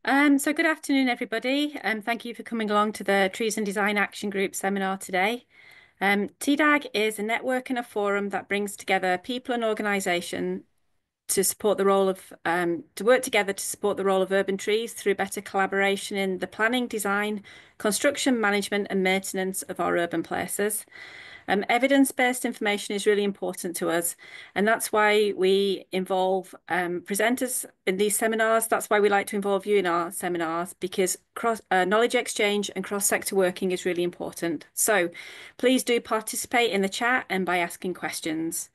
So good afternoon, everybody. Thank you for coming along to the Trees and Design Action Group seminar today. TDAG is a network and a forum that brings together people and organisation to support the role of to work together to support the role of urban trees through better collaboration in the planning, design, construction, management, and maintenance of our urban places. Evidence-based information is really important to us, and that's why we involve presenters in these seminars. That's why we like to involve you in our seminars, because knowledge exchange and cross-sector working is really important. So please do participate in the chat and by asking questions.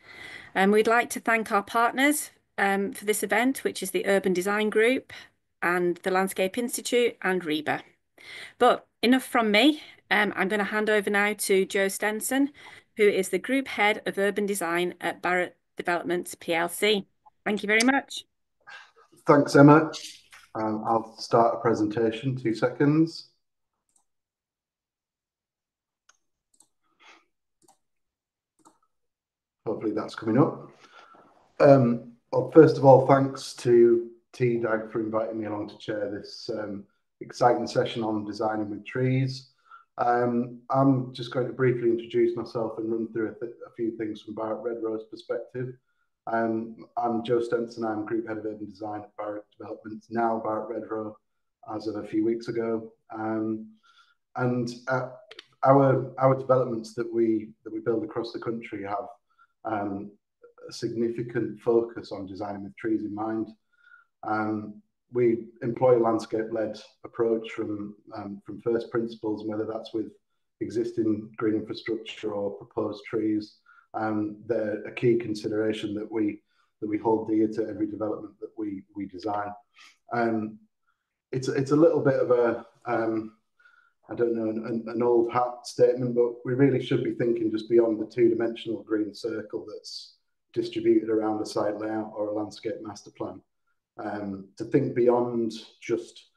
We'd like to thank our partners for this event, which is the Urban Design Group and the Landscape Institute and REBA. But enough from me. I'm going to hand over now to Joe Stenson, who is the Group Head of Urban Design at Barratt Developments PLC. Thank you very much. Thanks, Emma. I'll start a presentation, 2 seconds. Hopefully that's coming up. Well, first of all, thanks to TDAG for inviting me along to chair this exciting session on designing with trees. I'm just going to briefly introduce myself and run through a few things from Barratt Redrow's perspective. I'm Joe Stenson. I'm Group Head of Urban Design at Barratt Developments, now Barratt Redrow, as of a few weeks ago. Our developments that we build across the country have a significant focus on designing with trees in mind. We employ a landscape-led approach from first principles, and whether that's with existing green infrastructure or proposed trees, they're a key consideration that we hold dear to every development that we design. It's a little bit of a I don't know, an old hat statement, but we really should be thinking just beyond the two-dimensional green circle that's distributed around a site layout or a landscape master plan. To think beyond just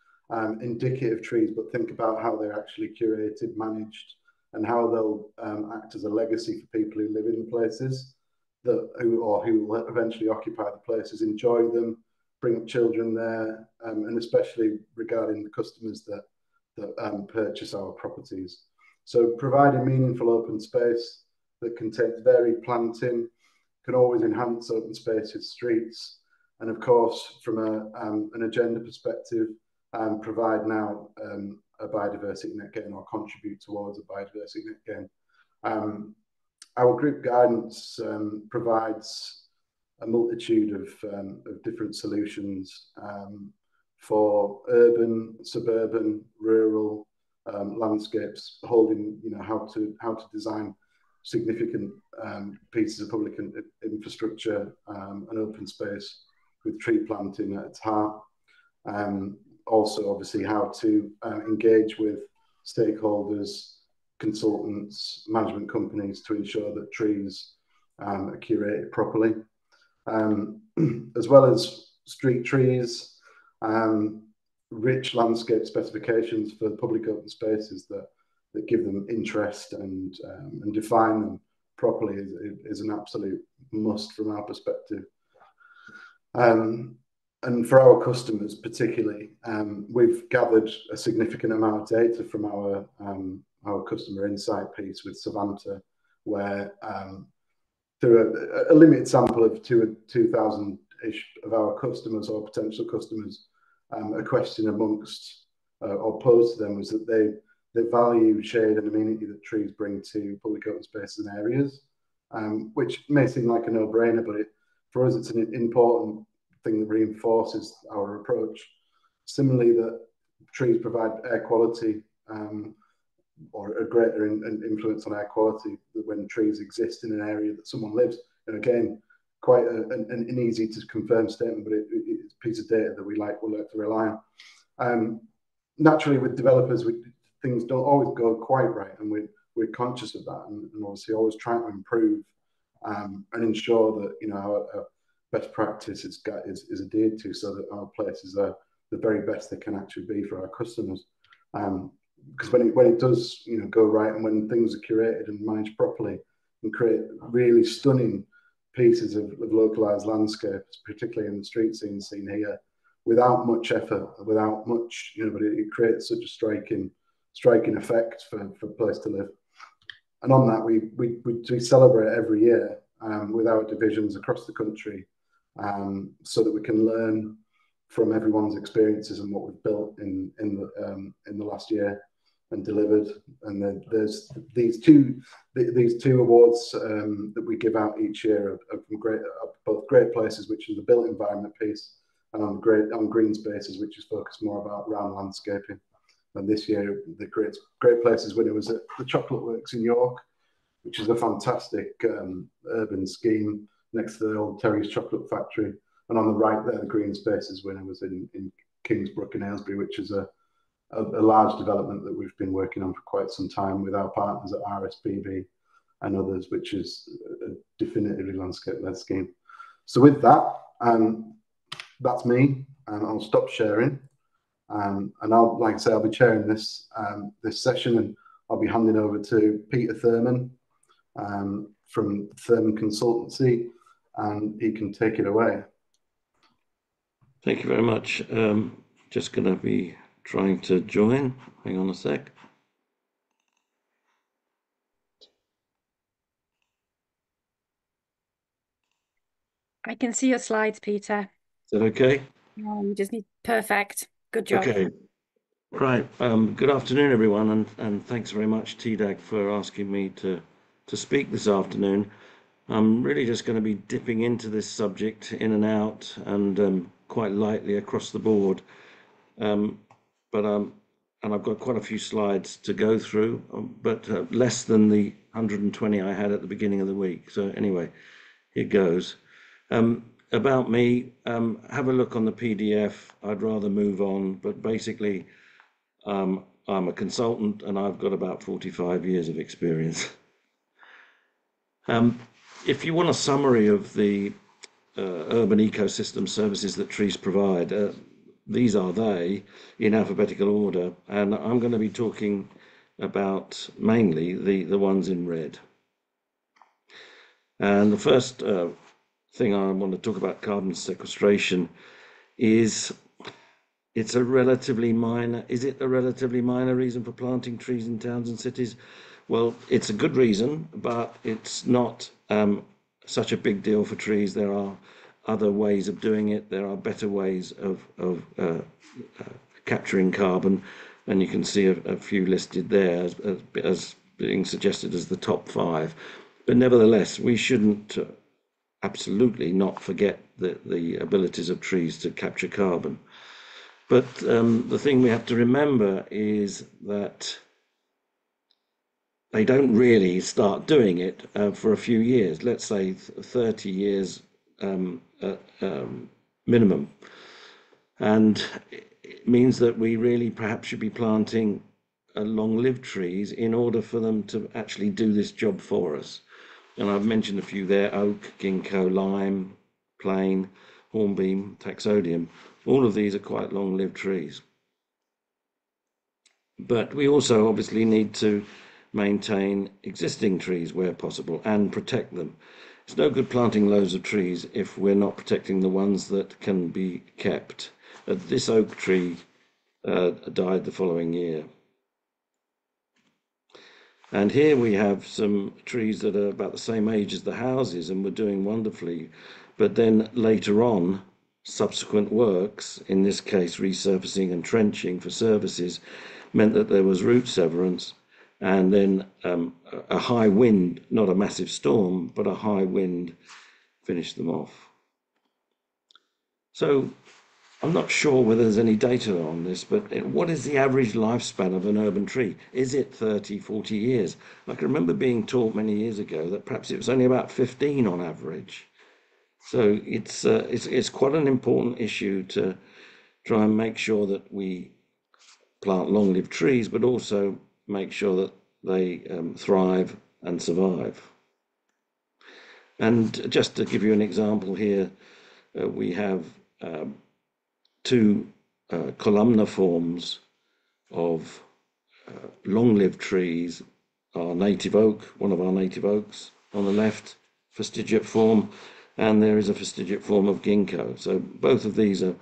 indicative trees, but think about how they're actually curated, managed, and how they'll act as a legacy for people who live in the places who will eventually occupy the places, enjoy them, bring up children there, and especially regarding the customers that purchase our properties. So providing meaningful open space that contains varied planting, can always enhance open spaces, streets, and of course, from an agenda perspective, provide now a biodiversity net gain or contribute towards a biodiversity net gain. Our group guidance provides a multitude of different solutions for urban, suburban, rural landscapes, holding how to design significant pieces of public infrastructure and open space with tree planting at its heart. Also, obviously, how to engage with stakeholders, consultants, management companies to ensure that trees are curated properly, as well as street trees, rich landscape specifications for public open spaces that give them interest and define them properly is an absolute must from our perspective. And for our customers particularly, we've gathered a significant amount of data from our customer insight piece with Savanta, where through a limited sample of 2,000-ish of our customers or potential customers, a question amongst or posed to them was that they value shade and amenity that trees bring to public open spaces and areas, which may seem like a no-brainer, but for us it's an important thing that reinforces our approach. Similarly, that trees provide air quality or a greater influence on air quality when trees exist in an area that someone lives. And again, quite an easy to confirm statement, but it's a piece of data that we'll like to rely on. Naturally, with developers, things don't always go quite right, and we're conscious of that, and obviously always trying to improve and ensure that our best practice is adhered to, so that our places are the very best they can actually be for our customers. Because when it does go right, and when things are curated and managed properly and create really stunning pieces of localized landscapes, particularly in the street scene here, without much effort, without much, but it creates such a striking effect for a place to live. And on that, we celebrate every year with our divisions across the country, so that we can learn from everyone's experiences and what we've built in the last year and delivered. And then there's these two awards that we give out each year are from both Great Places, which is the built environment piece, and on Green Spaces, which is focused more around landscaping. And this year, the Great Places winner was at the Chocolate Works in York, which is a fantastic urban scheme next to the old Terry's Chocolate Factory. And on the right there, the Green Spaces winner was in Kingsbrook in Aylesbury, which is a large development that we've been working on for quite some time with our partners at RSPB and others, which is a definitively landscape-led scheme. So with that, that's me, and I'll stop sharing. And like I say, I'll be chairing this session, and I'll be handing over to Peter Thurman from Thurman Consultancy, and he can take it away. Thank you very much. Just going to be trying to join. Hang on a sec. I can see your slides, Peter. Is that okay? No, you just need perfect. Good job. Okay. Right. Good afternoon, everyone, and thanks very much, TDAG, for asking me to speak this afternoon. I'm really just going to be dipping into this subject in and out and quite lightly across the board. And I've got quite a few slides to go through, but less than the 120 I had at the beginning of the week. So anyway, here goes. About me, have a look on the PDF. I'd rather move on, but basically, I'm a consultant and I've got about 45 years of experience. If you want a summary of the urban ecosystem services that trees provide, these are they in alphabetical order, and I'm going to be talking about mainly the ones in red. And the first thing I want to talk about carbon sequestration is is it a relatively minor reason for planting trees in towns and cities? Well, it's a good reason, but it's not such a big deal for trees. There are other ways of doing it. There are better ways of capturing carbon, and you can see a few listed there as being suggested as the top 5. But nevertheless, we shouldn't absolutely not forget the abilities of trees to capture carbon. But the thing we have to remember is that they don't really start doing it for a few years, let's say 30 years minimum. And it means that we really perhaps should be planting long-lived trees in order for them to actually do this job for us. And I've mentioned a few there: oak, ginkgo, lime, plane, hornbeam, taxodium. All of these are quite long-lived trees. But we also obviously need to maintain existing trees where possible and protect them. It's no good planting loads of trees if we're not protecting the ones that can be kept. This oak tree died the following year. And here we have some trees that are about the same age as the houses and were doing wonderfully. But then later on, subsequent works, in this case resurfacing and trenching for services, meant that there was root severance, and then a high wind, not a massive storm, but a high wind finished them off. So I'm not sure whether there's any data on this, but what is the average lifespan of an urban tree? Is it 30, 40 years? I can remember being taught many years ago that perhaps it was only about 15 on average. So it's quite an important issue to try and make sure that we plant long-lived trees, but also make sure that they thrive and survive. And just to give you an example here, we have 2 columnar forms of long-lived trees. Our native oak, one of our native oaks on the left, fastigiate form, and there is a fastigiate form of ginkgo. So both of these are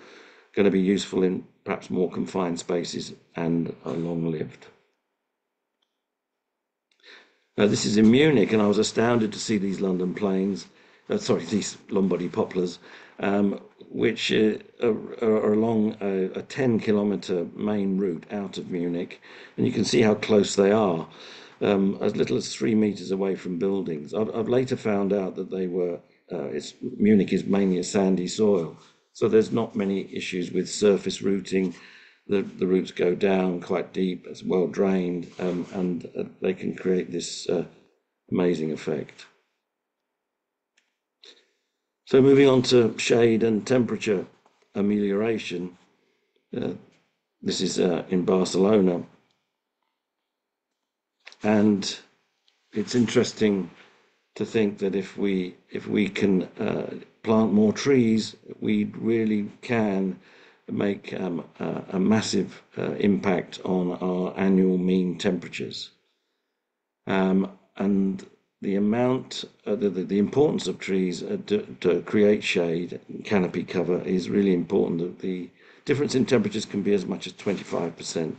going to be useful in perhaps more confined spaces and are long-lived. This is in Munich, and I was astounded to see these London planes, these Lombardy poplars, which are along a 10-kilometre main route out of Munich, and you can see how close they are, as little as 3 meters away from buildings. I've later found out that they were, Munich is mainly a sandy soil, so there's not many issues with surface routing. The roots go down quite deep, it's well drained, and they can create this amazing effect. So moving on to shade and temperature amelioration, this is in Barcelona, and it's interesting to think that if we can plant more trees, we really can make a massive impact on our annual mean temperatures. And the amount, the importance of trees to create shade, canopy cover is really important. The difference in temperatures can be as much as 25%.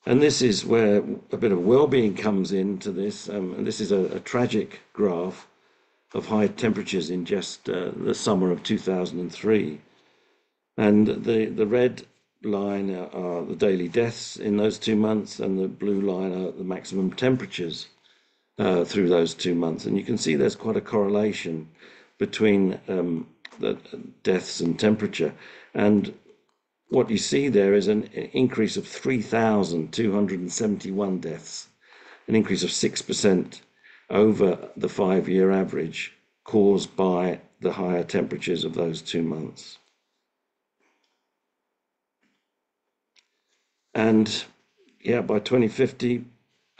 And this is where a bit of well-being comes into this. And this is a tragic graph of high temperatures in just the summer of 2003. And the red line are the daily deaths in those 2 months, and the blue line are the maximum temperatures through those 2 months. And you can see there's quite a correlation between the deaths and temperature. And what you see there is an increase of 3,271 deaths, an increase of 6% over the 5-year average caused by the higher temperatures of those 2 months. And yeah, by 2050,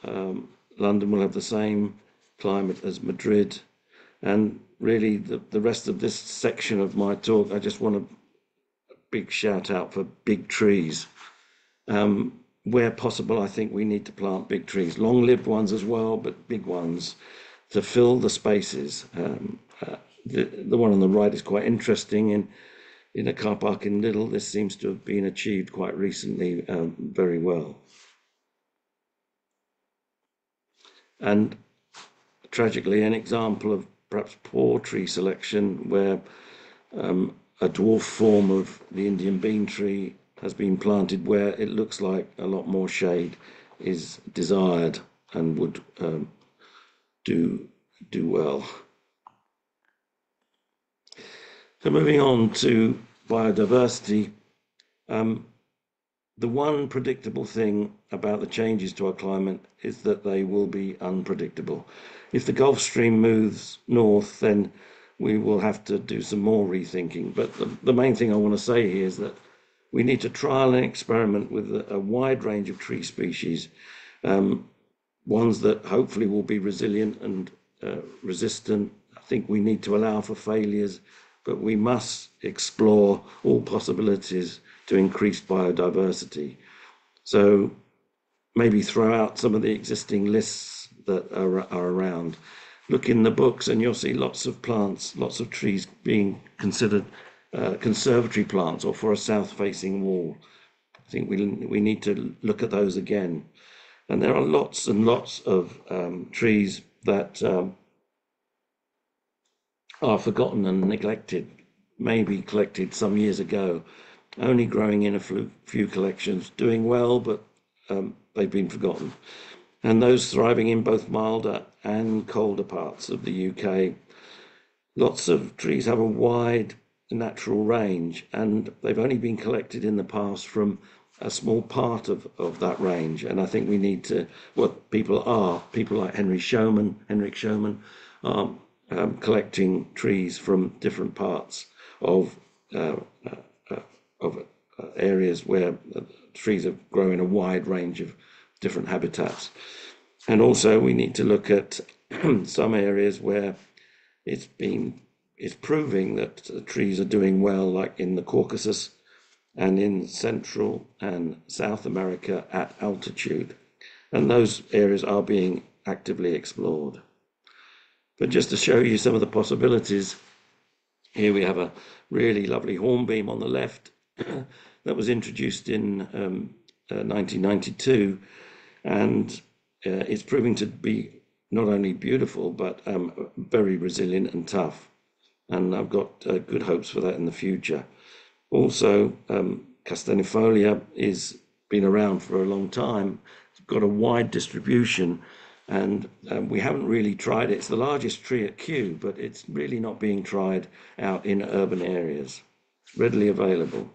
London will have the same climate as Madrid. And really, the rest of this section of my talk, I just want a big shout out for big trees. Where possible, I think we need to plant big trees, long-lived ones as well, but big ones to fill the spaces. The one on the right is quite interesting. In a car park in Lidl, this seems to have been achieved quite recently very well. And tragically, an example of perhaps poor tree selection where a dwarf form of the Indian bean tree has been planted where it looks like a lot more shade is desired and would do well. So moving on to biodiversity, the one predictable thing about the changes to our climate is that they will be unpredictable. If the Gulf Stream moves north, then we will have to do some more rethinking. But the main thing I want to say here is that we need to trial and experiment with a wide range of tree species, ones that hopefully will be resilient and resistant. I think we need to allow for failures, but we must explore all possibilities to increase biodiversity. So maybe throw out some of the existing lists that are around. Look in the books and you'll see lots of plants, lots of trees being considered conservatory plants or for a south-facing wall. I think we need to look at those again. And there are lots and lots of trees that are forgotten and neglected, maybe collected some years ago, only growing in a few collections, doing well, but they've been forgotten. And those thriving in both milder and colder parts of the UK. Lots of trees have a wide natural range, and they've only been collected in the past from a small part of that range. And I think we need to, people like Henrik Schoeman are collecting trees from different parts of areas where trees have grown in a wide range of different habitats. And also we need to look at some areas where it's proving that trees are doing well, like in the Caucasus and in Central and South America at altitude. And those areas are being actively explored. But just to show you some of the possibilities, Here we have a really lovely hornbeam on the left that was introduced in 1992, and it's proving to be not only beautiful but very resilient and tough. And I've got good hopes for that in the future. Also, Castanefolia is been around for a long time. It's got a wide distribution, and we haven't really tried it. It's the largest tree at Kew, but it's really not being tried out in urban areas. It's readily available.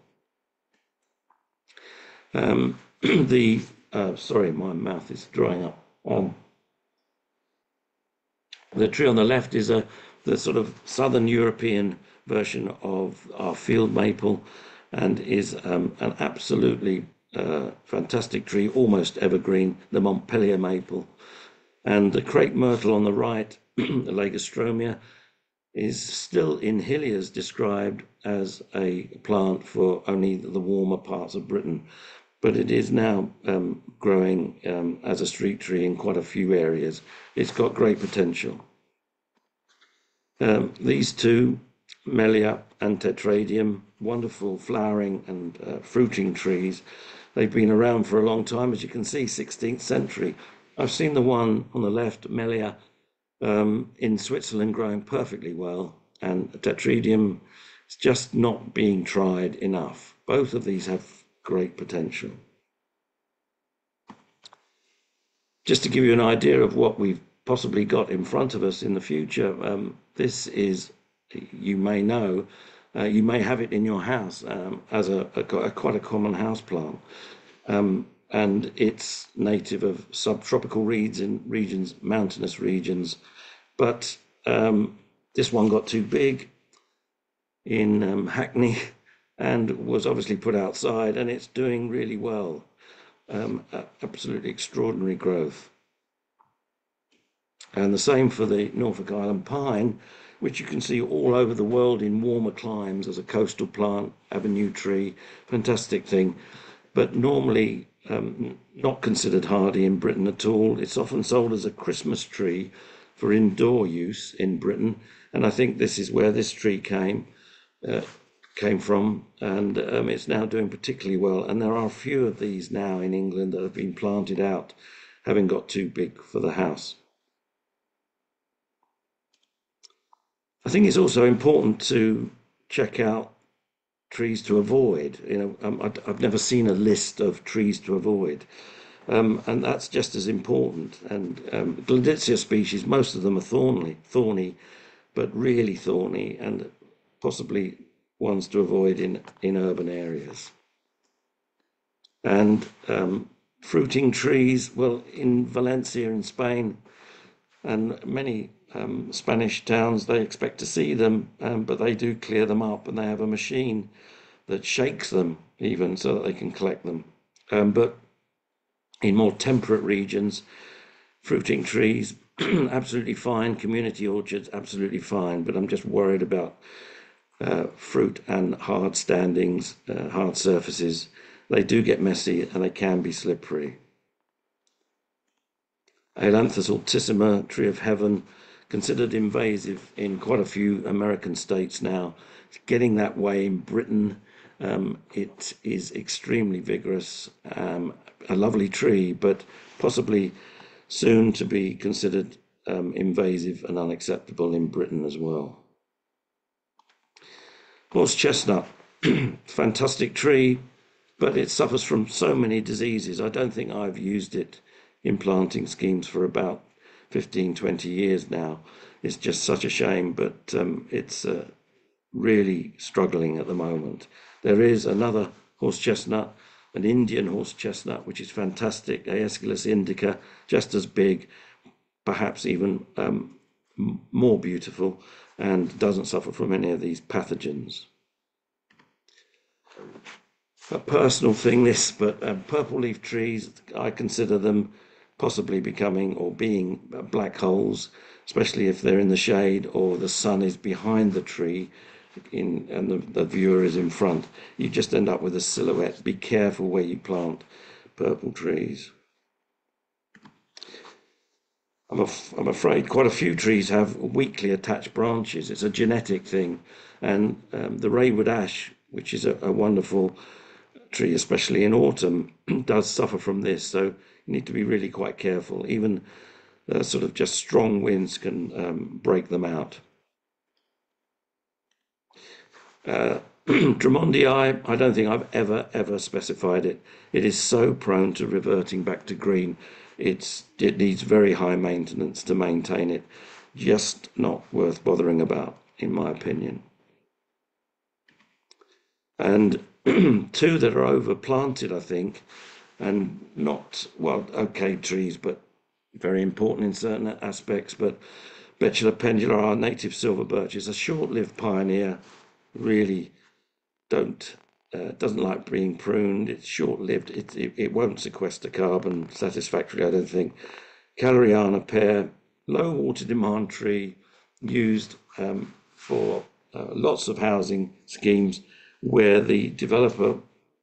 Sorry, my mouth is drying up. The tree on the left is the sort of southern European version of our field maple, and is an absolutely fantastic tree, almost evergreen, the Montpellier maple. And the crepe myrtle on the right, the Lagostromia, is still in Hilliers described as a plant for only the warmer parts of Britain, but it is now growing as a street tree in quite a few areas. It's got great potential. These two, Melia and Tetradium, wonderful flowering and fruiting trees. They've been around for a long time, as you can see, 16th century. I've seen the one on the left, Melia, in Switzerland growing perfectly well, and Tetradium is just not being tried enough. Both of these have great potential. Just to give you an idea of what we've possibly got in front of us in the future, this is, you may know, you may have it in your house as quite a common house plant. And it's native of subtropical regions, mountainous regions. But this one got too big in Hackney and was obviously put outside, and it's doing really well. Absolutely extraordinary growth. And the same for the Norfolk Island pine, which you can see all over the world in warmer climes as a coastal plant, avenue tree, fantastic thing, but normally not considered hardy in Britain at all. It's often sold as a Christmas tree for indoor use in Britain, and I think this is where this tree came from, and it's now doing particularly well. And there are a few of these now in England that have been planted out, having got too big for the house. I think it's also important to check out trees to avoid. I've never seen a list of trees to avoid, and that's just as important. And Gleditsia species, most of them are thorny, but really thorny, and possibly ones to avoid in urban areas. And fruiting trees, well, in Valencia in Spain and many Spanish towns, they expect to see them, but they do clear them up, and they have a machine that shakes them even so that they can collect them. But in more temperate regions, fruiting trees, absolutely fine, community orchards, absolutely fine, but I'm just worried about fruit and hard standings, hard surfaces. They do get messy and they can be slippery. Ailanthus altissima, tree of heaven, considered invasive in quite a few American states now. It's getting that way in Britain. It is extremely vigorous, a lovely tree, but possibly soon to be considered invasive and unacceptable in Britain as well. Horse chestnut, fantastic tree, but it suffers from so many diseases. I don't think I've used it in planting schemes for about 15, 20 years now. It's just such a shame, but it's really struggling at the moment. There is another horse chestnut, an Indian horse chestnut, which is fantastic, Aesculus indica, just as big, perhaps even more beautiful, and doesn't suffer from any of these pathogens. A personal thing, this, but purple leaf trees, I consider them possibly becoming or being black holes, especially if they're in the shade or the sun is behind the tree and the viewer is in front. You just end up with a silhouette. Be careful where you plant purple trees. I'm afraid quite a few trees have weakly attached branches. It's a genetic thing, and the Raywood ash, which is a wonderful tree, especially in autumn, does suffer from this. So you need to be really quite careful. Even sort of just strong winds can break them out. Drummondii, I don't think I've ever specified it. It is so prone to reverting back to green. It needs very high maintenance to maintain it. Just not worth bothering about, in my opinion. And two that are overplanted, I think, and not, well, okay trees, but very important in certain aspects. But Betula pendula, our native silver birch, is a short-lived pioneer, really don't doesn't like being pruned. It's short-lived. It won't sequester carbon satisfactorily, I don't think. Caloriana pear, low water demand tree, used for lots of housing schemes where the developer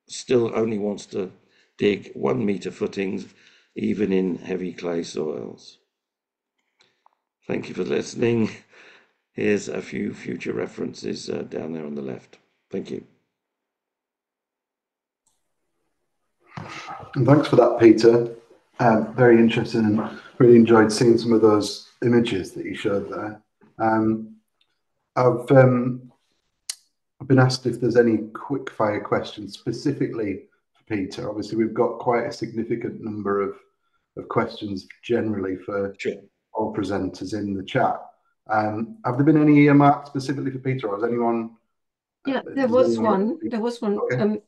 still only wants to dig 1 meter footings, even in heavy clay soils. Thank you for listening. Here's a few future references down there on the left. Thank you. And thanks for that, Peter. Very interesting, and really enjoyed seeing some of those images that you showed there. I've been asked if there's any quick fire questions specifically for Peter. Obviously, we've got quite a significant number of questions generally for Sure. all presenters in the chat. Have there been any earmarked specifically for Peter, or has anyone? Yeah, there was one. Okay.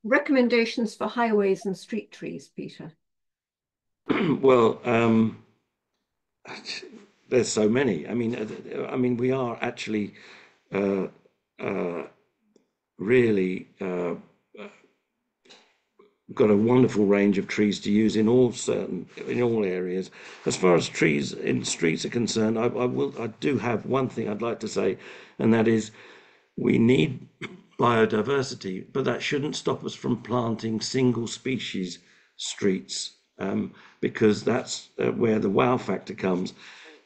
Recommendations for highways and street trees, Peter. Well, there's so many. I mean, we are actually uh, uh, really got a wonderful range of trees to use in all areas. As far as trees in streets are concerned, I do have one thing I'd like to say, and that is we need biodiversity, but that shouldn't stop us from planting single species streets, because that's where the wow factor comes.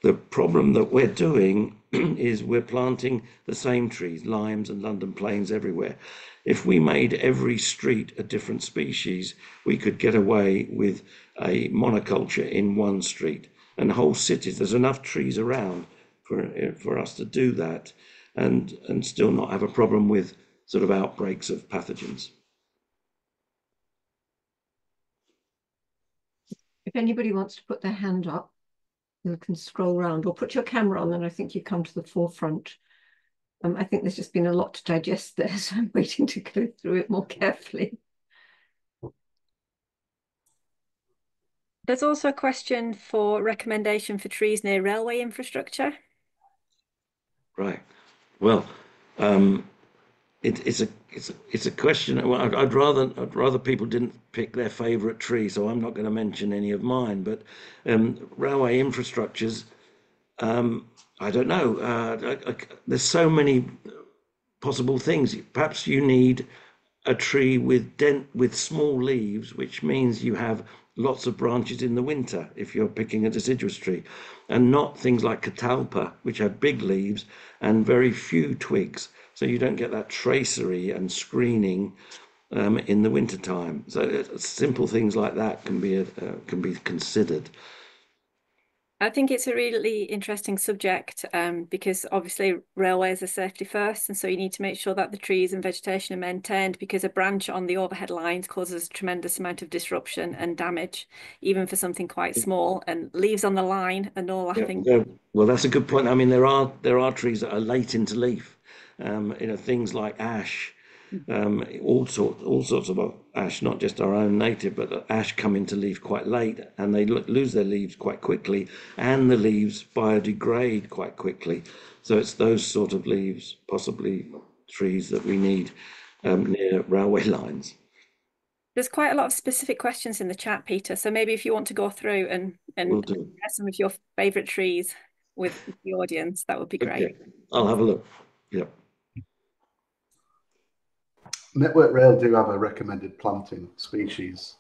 The problem that we're doing is we're planting the same trees, limes and London planes everywhere. If we made every street a different species, we could get away with a monoculture in one street. And whole cities, there's enough trees around for us to do that and still not have a problem with sort of outbreaks of pathogens. If anybody wants to put their hand up, you can scroll around or put your camera on, and I think you come to the forefront. I think there's just been a lot to digest there, so I'm waiting to go through it more carefully. There's also a question for recommendation for trees near railway infrastructure. Right. Well, it's a question. Well, I'd rather people didn't pick their favourite tree, so I'm not going to mention any of mine. But railway infrastructures, I don't know. There's so many possible things. Perhaps you need a tree with small leaves, which means you have lots of branches in the winter if you're picking a deciduous tree, and not things like catalpa, which have big leaves and very few twigs. So you don't get that tracery and screening in the winter time. So simple things like that can be considered. I think it's a really interesting subject, because obviously railways are safety first, and so you need to make sure that the trees and vegetation are maintained, because a branch on the overhead lines causes a tremendous amount of disruption and damage, even for something quite small. And leaves on the line are no Yeah, laughing. yeah. Well, that's a good point. I mean, there are trees that are late into leaf. Things like ash, all sorts of ash, not just our own native, but ash come into leaf quite late, and they lose their leaves quite quickly, and the leaves biodegrade quite quickly. So it's those sort of leaves, possibly trees, that we need near railway lines. There's quite a lot of specific questions in the chat, Peter. So maybe if you want to go through and Will do. share some of your favourite trees with the audience, that would be great. Okay, I'll have a look. Yep. Network Rail do have a recommended planting species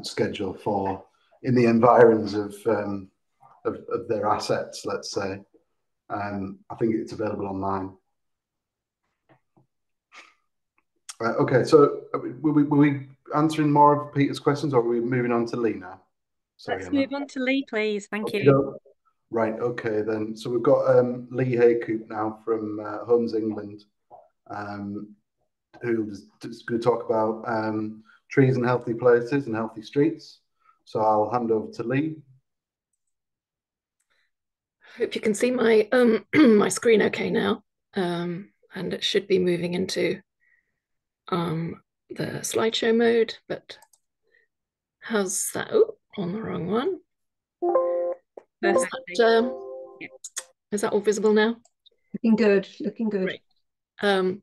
schedule for in the environs of of their assets, let's say. I think it's available online. Okay, so were we answering more of Peter's questions, or are we moving on to Lee now? Sorry, Let's Emma. move on to Lee, please. Thank Okay, you. right, okay then. So we've got Lee Haycoop now from Homes England, who's going to talk about trees and healthy places and healthy streets. So I'll hand over to Lee. Hope you can see my my screen okay now, and it should be moving into the slideshow mode. But how's that? Oh, on the wrong one. Is that all visible now? Looking good, looking good. Great.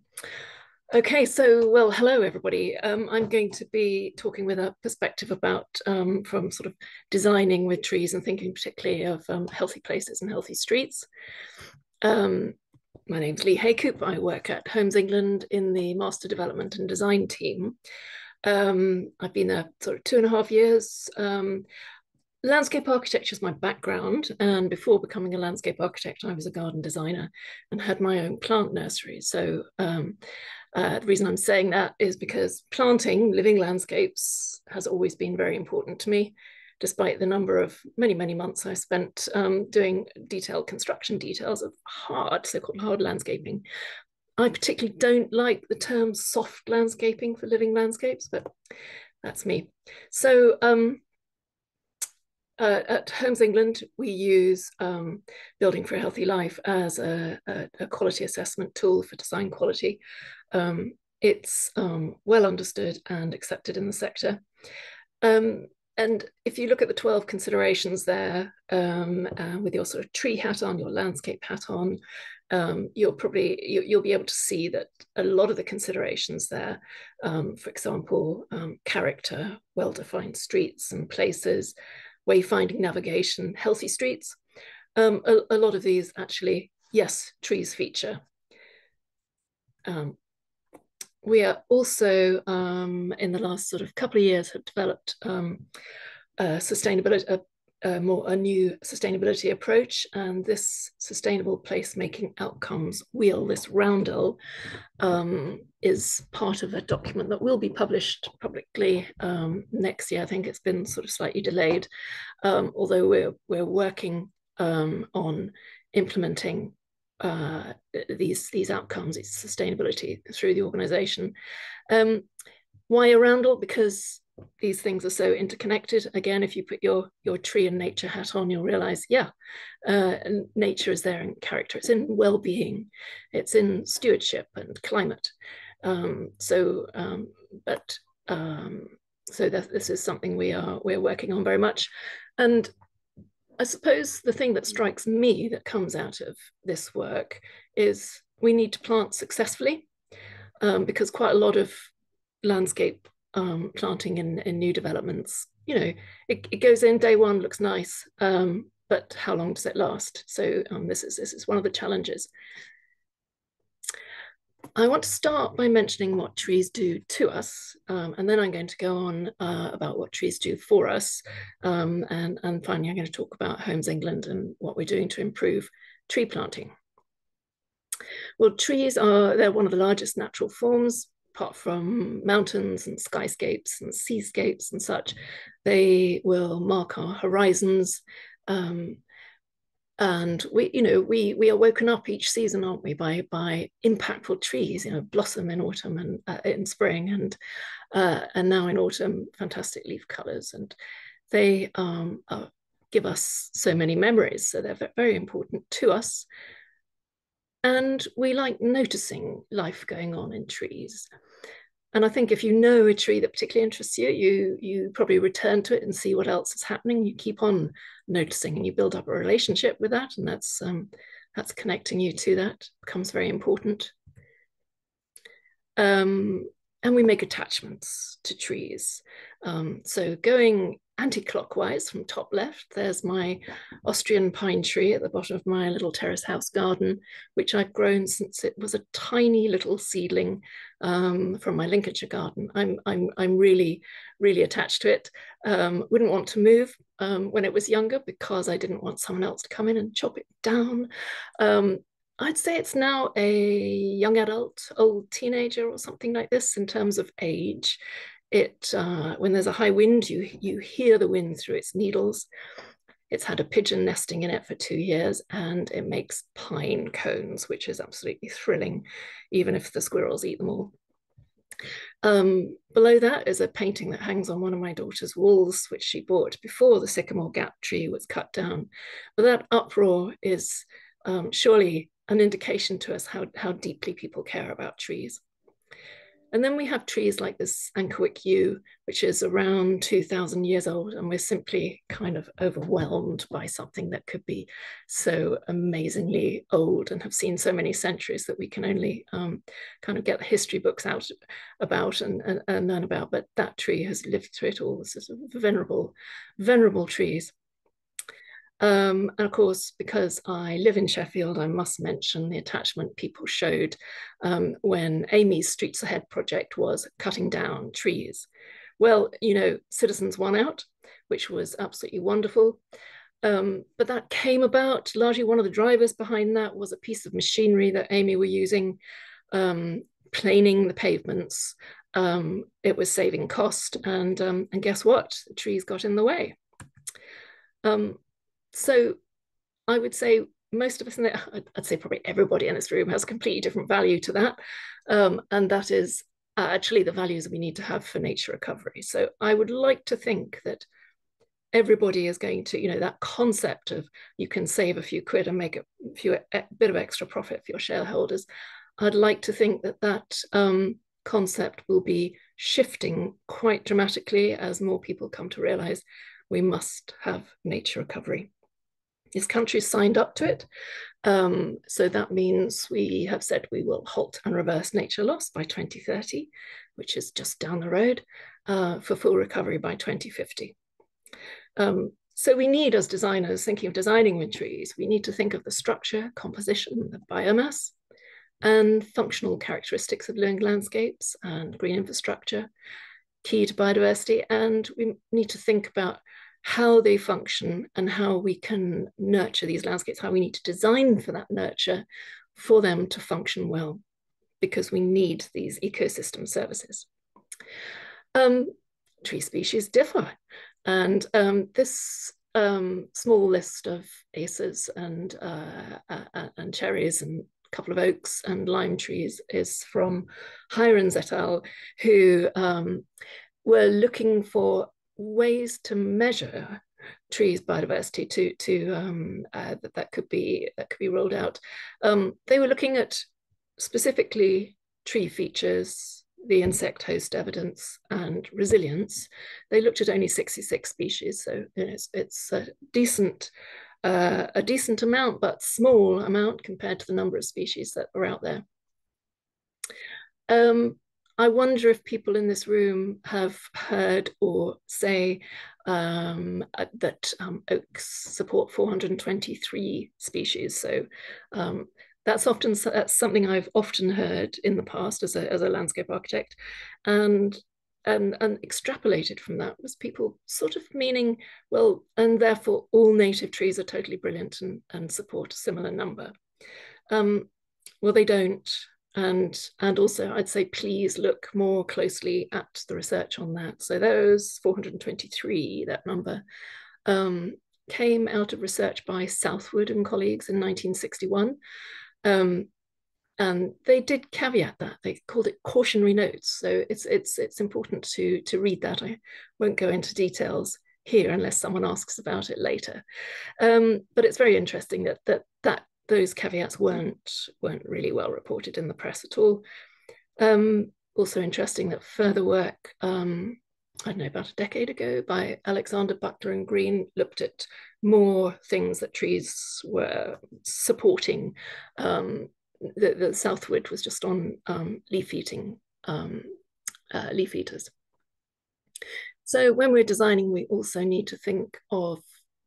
Okay, so, well, hello, everybody. I'm going to be talking with a perspective about from sort of designing with trees and thinking particularly of healthy places and healthy streets. My name's Lee Haycoop. I work at Homes England in the Master Development and Design team. I've been there sort of 2.5 years. Landscape architecture is my background, and before becoming a landscape architect, I was a garden designer and had my own plant nursery. So the reason I'm saying that is because planting living landscapes has always been very important to me, despite the number of many months I spent doing detailed construction details of so-called hard landscaping. I particularly don't like the term soft landscaping for living landscapes, but that's me. So at Homes England, we use Building for a Healthy Life as a quality assessment tool for design quality. It's well understood and accepted in the sector. And if you look at the 12 considerations there, with your sort of tree hat on, your landscape hat on, you'll be able to see that a lot of the considerations there, for example, character, well-defined streets and places, wayfinding, navigation, healthy streets. A lot of these actually, yes, trees feature. We are also, in the last sort of couple of years, have developed sustainability, a new sustainability approach, and this sustainable placemaking outcomes wheel, this roundel, is part of a document that will be published publicly next year. I think it's been sort of slightly delayed, although we're working on implementing these outcomes, its sustainability through the organization. Why a roundel? Because these things are so interconnected. Again, if you put your tree and nature hat on, you'll realize, yeah, nature is there in character. It's in well-being. It's in stewardship and climate. So this is something we're working on very much. And I suppose the thing that strikes me that comes out of this work is we need to plant successfully, because quite a lot of landscape planting in new developments, it goes in day one, looks nice, but how long does it last? So this is one of the challenges. I want to start by mentioning what trees do to us, and then I'm going to go on about what trees do for us, and finally I'm going to talk about Homes England and what we're doing to improve tree planting. Well, they're one of the largest natural forms, apart from mountains and skyscapes and seascapes and such. They will mark our horizons. And we are woken up each season, aren't we, by impactful trees, blossom in autumn and in spring, and now in autumn, fantastic leaf colors, and they give us so many memories. So they're very important to us, and we like noticing life going on in trees. And I think if you know a tree that particularly interests you, you probably return to it and see what else is happening. You keep on noticing and you build up a relationship with that, and that's connecting you to that becomes very important. And we make attachments to trees. So going anti-clockwise from top left, there's my Austrian pine tree at the bottom of my little terrace house garden, which I've grown since it was a tiny little seedling from my Lincolnshire garden. I'm really, really attached to it. Wouldn't want to move when it was younger because I didn't want someone else to come in and chop it down. I'd say it's now a young adult, old teenager or something like this in terms of age. It when there's a high wind, you hear the wind through its needles. It's had a pigeon nesting in it for 2 years, and it makes pine cones, which is absolutely thrilling, even if the squirrels eat them all. Below that is a painting that hangs on one of my daughter's walls, which she bought before the sycamore gap tree was cut down. But that uproar is surely an indication to us how deeply people care about trees. And then we have trees like this Ankerwick yew, which is around 2,000 years old, and we're simply kind of overwhelmed by something that could be so amazingly old and have seen so many centuries that we can only kind of get the history books out about and learn about. But that tree has lived through it all. This is venerable trees. And of course, because I live in Sheffield, I must mention the attachment people showed when Amy's Streets Ahead project was cutting down trees. Well, you know, citizens won out, which was absolutely wonderful. But that came about, largely one of the drivers behind that was a piece of machinery that Amy were using, planing the pavements. It was saving cost, and guess what? The trees got in the way. So I would say most of us in there, I'd say probably everybody in this room has a completely different value to that. And that is actually the values we need to have for nature recovery. So I would like to think that everybody is going to, you know, that concept of you can save a few quid and make a bit of extra profit for your shareholders. I'd like to think that that concept will be shifting quite dramatically as more people come to realize we must have nature recovery. This country signed up to it. So that means we have said we will halt and reverse nature loss by 2030, which is just down the road, for full recovery by 2050. So we need, as designers, thinking of designing with trees, we need to think of the structure, composition, the biomass, and functional characteristics of living landscapes and green infrastructure, key to biodiversity. And we need to think about how they function and how we can nurture these landscapes, how we need to design for that nurture for them to function well, because we need these ecosystem services. Tree species differ. And this small list of acers and cherries and a couple of oaks and lime trees is from Hirons et al., who were looking for ways to measure trees biodiversity that could be rolled out. They were looking at specifically tree features, the insect host evidence, and resilience. They looked at only 66 species, so you know, it's a decent amount, but small amount compared to the number of species that are out there. I wonder if people in this room have heard or say that oaks support 423 species. So that's something I've often heard in the past as a landscape architect, and extrapolated from that was people sort of meaning, well, and therefore all native trees are totally brilliant and support a similar number. Well, they don't. And also, I'd say please look more closely at the research on that. So those 423, that number, came out of research by Southwood and colleagues in 1961. And they did caveat that. They called it cautionary notes. So it's important to read that. I won't go into details here unless someone asks about it later. But it's very interesting that those caveats weren't really well reported in the press at all. Also interesting that further work, I don't know, about a decade ago by Alexander, Buckler and Green looked at more things that trees were supporting. The Southwood was just on leaf eaters. So when we're designing, we also need to think of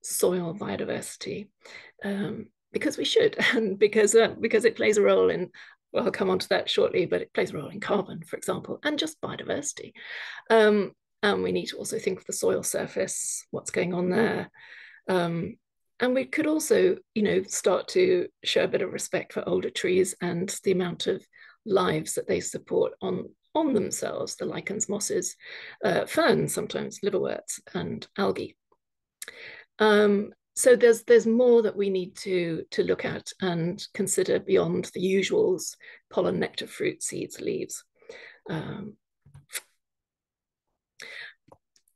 soil biodiversity, because we should, and because it plays a role in, well, I'll come on to that shortly, but it plays a role in carbon, for example, and just biodiversity. And we need to also think of the soil surface, what's going on there. And we could also, start to show a bit of respect for older trees and the amount of lives that they support on themselves, the lichens, mosses, ferns, sometimes liverworts, and algae. So there's more that we need to look at and consider beyond the usuals: pollen, nectar, fruit, seeds, leaves.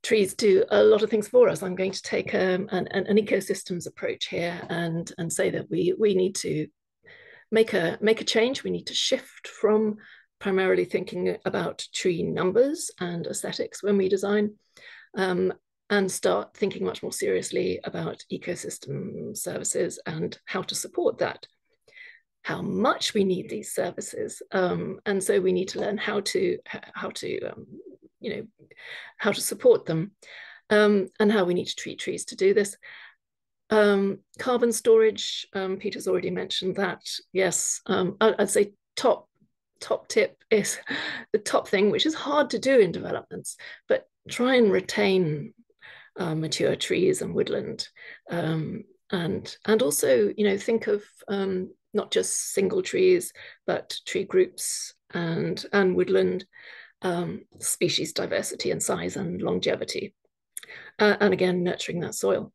Trees do a lot of things for us. I'm going to take an ecosystems approach here and say that we need to make a change. We need to shift from primarily thinking about tree numbers and aesthetics when we design, and start thinking much more seriously about ecosystem services and how to support that, how much we need these services. And so we need to learn how to support them, and how we need to treat trees to do this. Carbon storage, Peter's already mentioned that. Yes, I'd say top tip is the top thing, which is hard to do in developments, but try and retain mature trees and woodland, and also think of not just single trees, but tree groups and woodland, species diversity and size and longevity, and again nurturing that soil.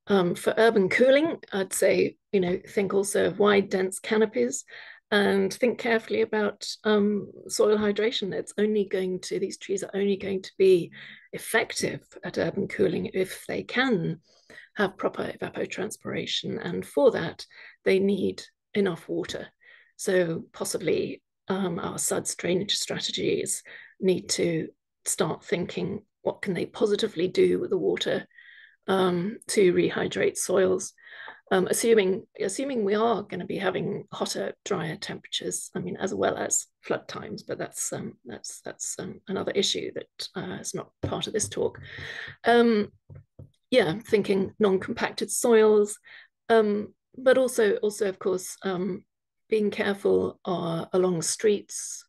For urban cooling, I'd say, think also of wide, dense canopies, and think carefully about soil hydration. These trees are only going to be effective at urban cooling if they can have proper evapotranspiration, and for that, they need enough water. So possibly our SuDS drainage strategies need to start thinking, what can they positively do with the water to rehydrate soils, assuming we are going to be having hotter, drier temperatures. I mean, as well as flood times, but that's another issue that is not part of this talk. Yeah, thinking non-compacted soils, but also of course being careful along streets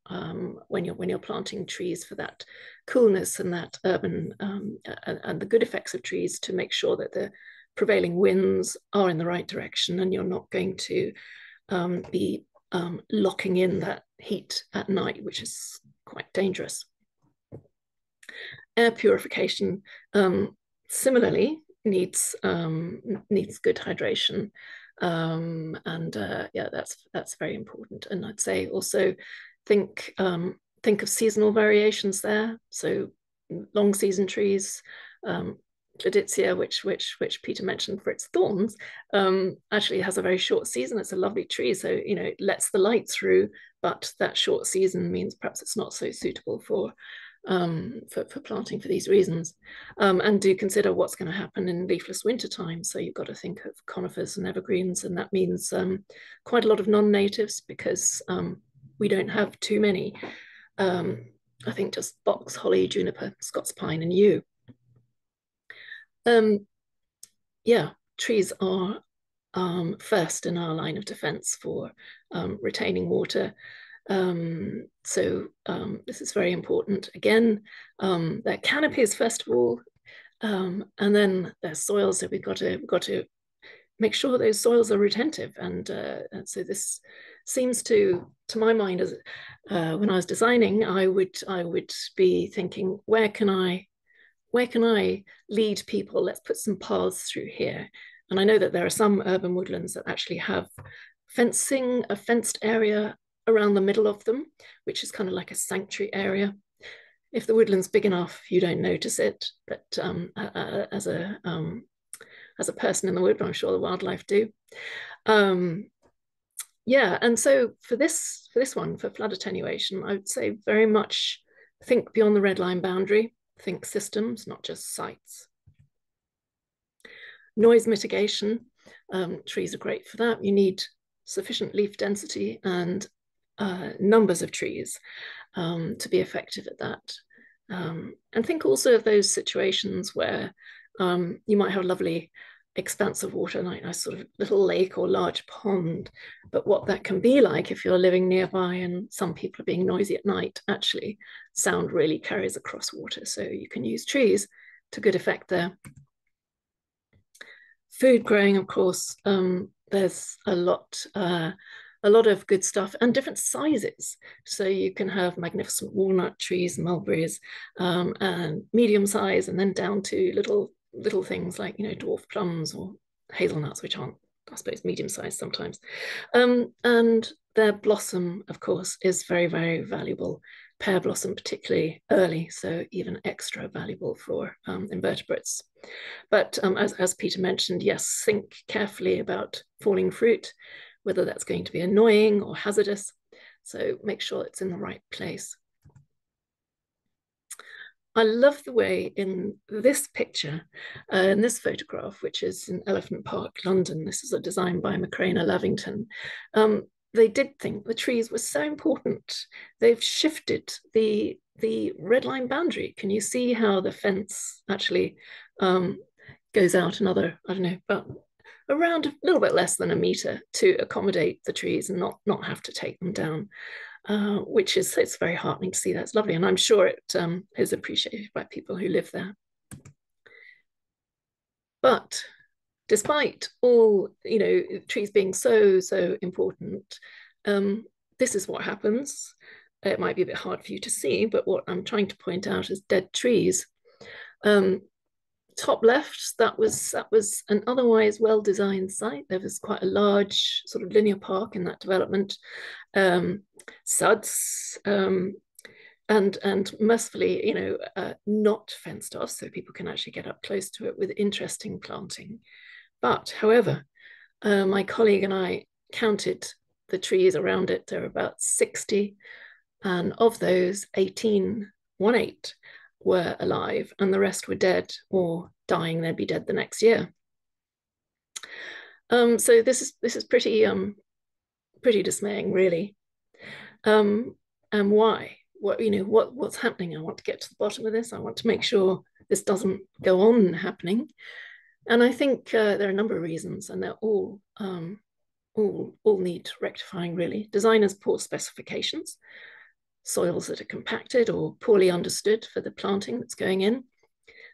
when you're planting trees for that coolness and that urban and the good effects of trees, to make sure that the prevailing winds are in the right direction and you're not going to be locking in that heat at night, which is quite dangerous. Air purification similarly needs good hydration. Yeah, that's very important. And I'd say also think of seasonal variations there. So long season trees, Cladicea, which Peter mentioned for its thorns, actually has a very short season. It's a lovely tree, so it lets the light through, but that short season means perhaps it's not so suitable for planting for these reasons. And do consider what's going to happen in leafless wintertime. So you've got to think of conifers and evergreens, and that means quite a lot of non-natives, because we don't have too many. I think just box, holly, juniper, Scots pine, and yew. Yeah, trees are first in our line of defense for retaining water. So this is very important. Again, their canopies first of all, and then their soils. So we've got to make sure those soils are retentive, and so this seems to my mind, as when I was designing, I would be thinking, where can I lead people? Let's put some paths through here. And I know that there are some urban woodlands that actually have fencing, a fenced area around the middle of them, which is kind of like a sanctuary area. If the woodland's big enough, you don't notice it, but as a person in the wood, I'm sure the wildlife do. Yeah, and so for this one, for flood attenuation, I would say very much think beyond the red line boundary, think systems, not just sites. Noise mitigation, trees are great for that. You need sufficient leaf density and numbers of trees to be effective at that. And think also of those situations where you might have a lovely expanse of water, like a sort of little lake or large pond, but what that can be like if you're living nearby and some people are being noisy at night. Actually, sound really carries across water, so you can use trees to good effect there. Food growing, of course, there's a lot of good stuff and different sizes. So you can have magnificent walnut trees, mulberries, and medium size, and then down to little things like, dwarf plums or hazelnuts, which aren't, I suppose, medium sized sometimes. And their blossom, of course, is very, very valuable. Pear blossom, particularly early, so even extra valuable for invertebrates. But as Peter mentioned, yes, think carefully about falling fruit, whether that's going to be annoying or hazardous. So make sure it's in the right place. I love the way in this picture, in this photograph, which is in Elephant Park, London. This is a design by Macrainer Lavington. They did think the trees were so important. They've shifted the red line boundary. Can you see how the fence actually goes out another, I don't know, about around a little bit less than a meter to accommodate the trees and not have to take them down, which is, it's very heartening to see. That's lovely. And I'm sure it is appreciated by people who live there. But despite all, trees being so important, this is what happens. It might be a bit hard for you to see, but what I'm trying to point out is dead trees. Top left, that was an otherwise well-designed site. There was quite a large sort of linear park in that development, SuDS, and mercifully, not fenced off, so people can actually get up close to it with interesting planting. But however, my colleague and I counted the trees around it. There are about 60, and of those, 18 were alive, and the rest were dead or dying. They'd be dead the next year. So this is pretty dismaying, really. And why? What's happening? I want to get to the bottom of this. I want to make sure this doesn't go on happening. And I think there are a number of reasons, and they're all need rectifying, really. Designers' poor specifications, soils that are compacted or poorly understood for the planting that's going in,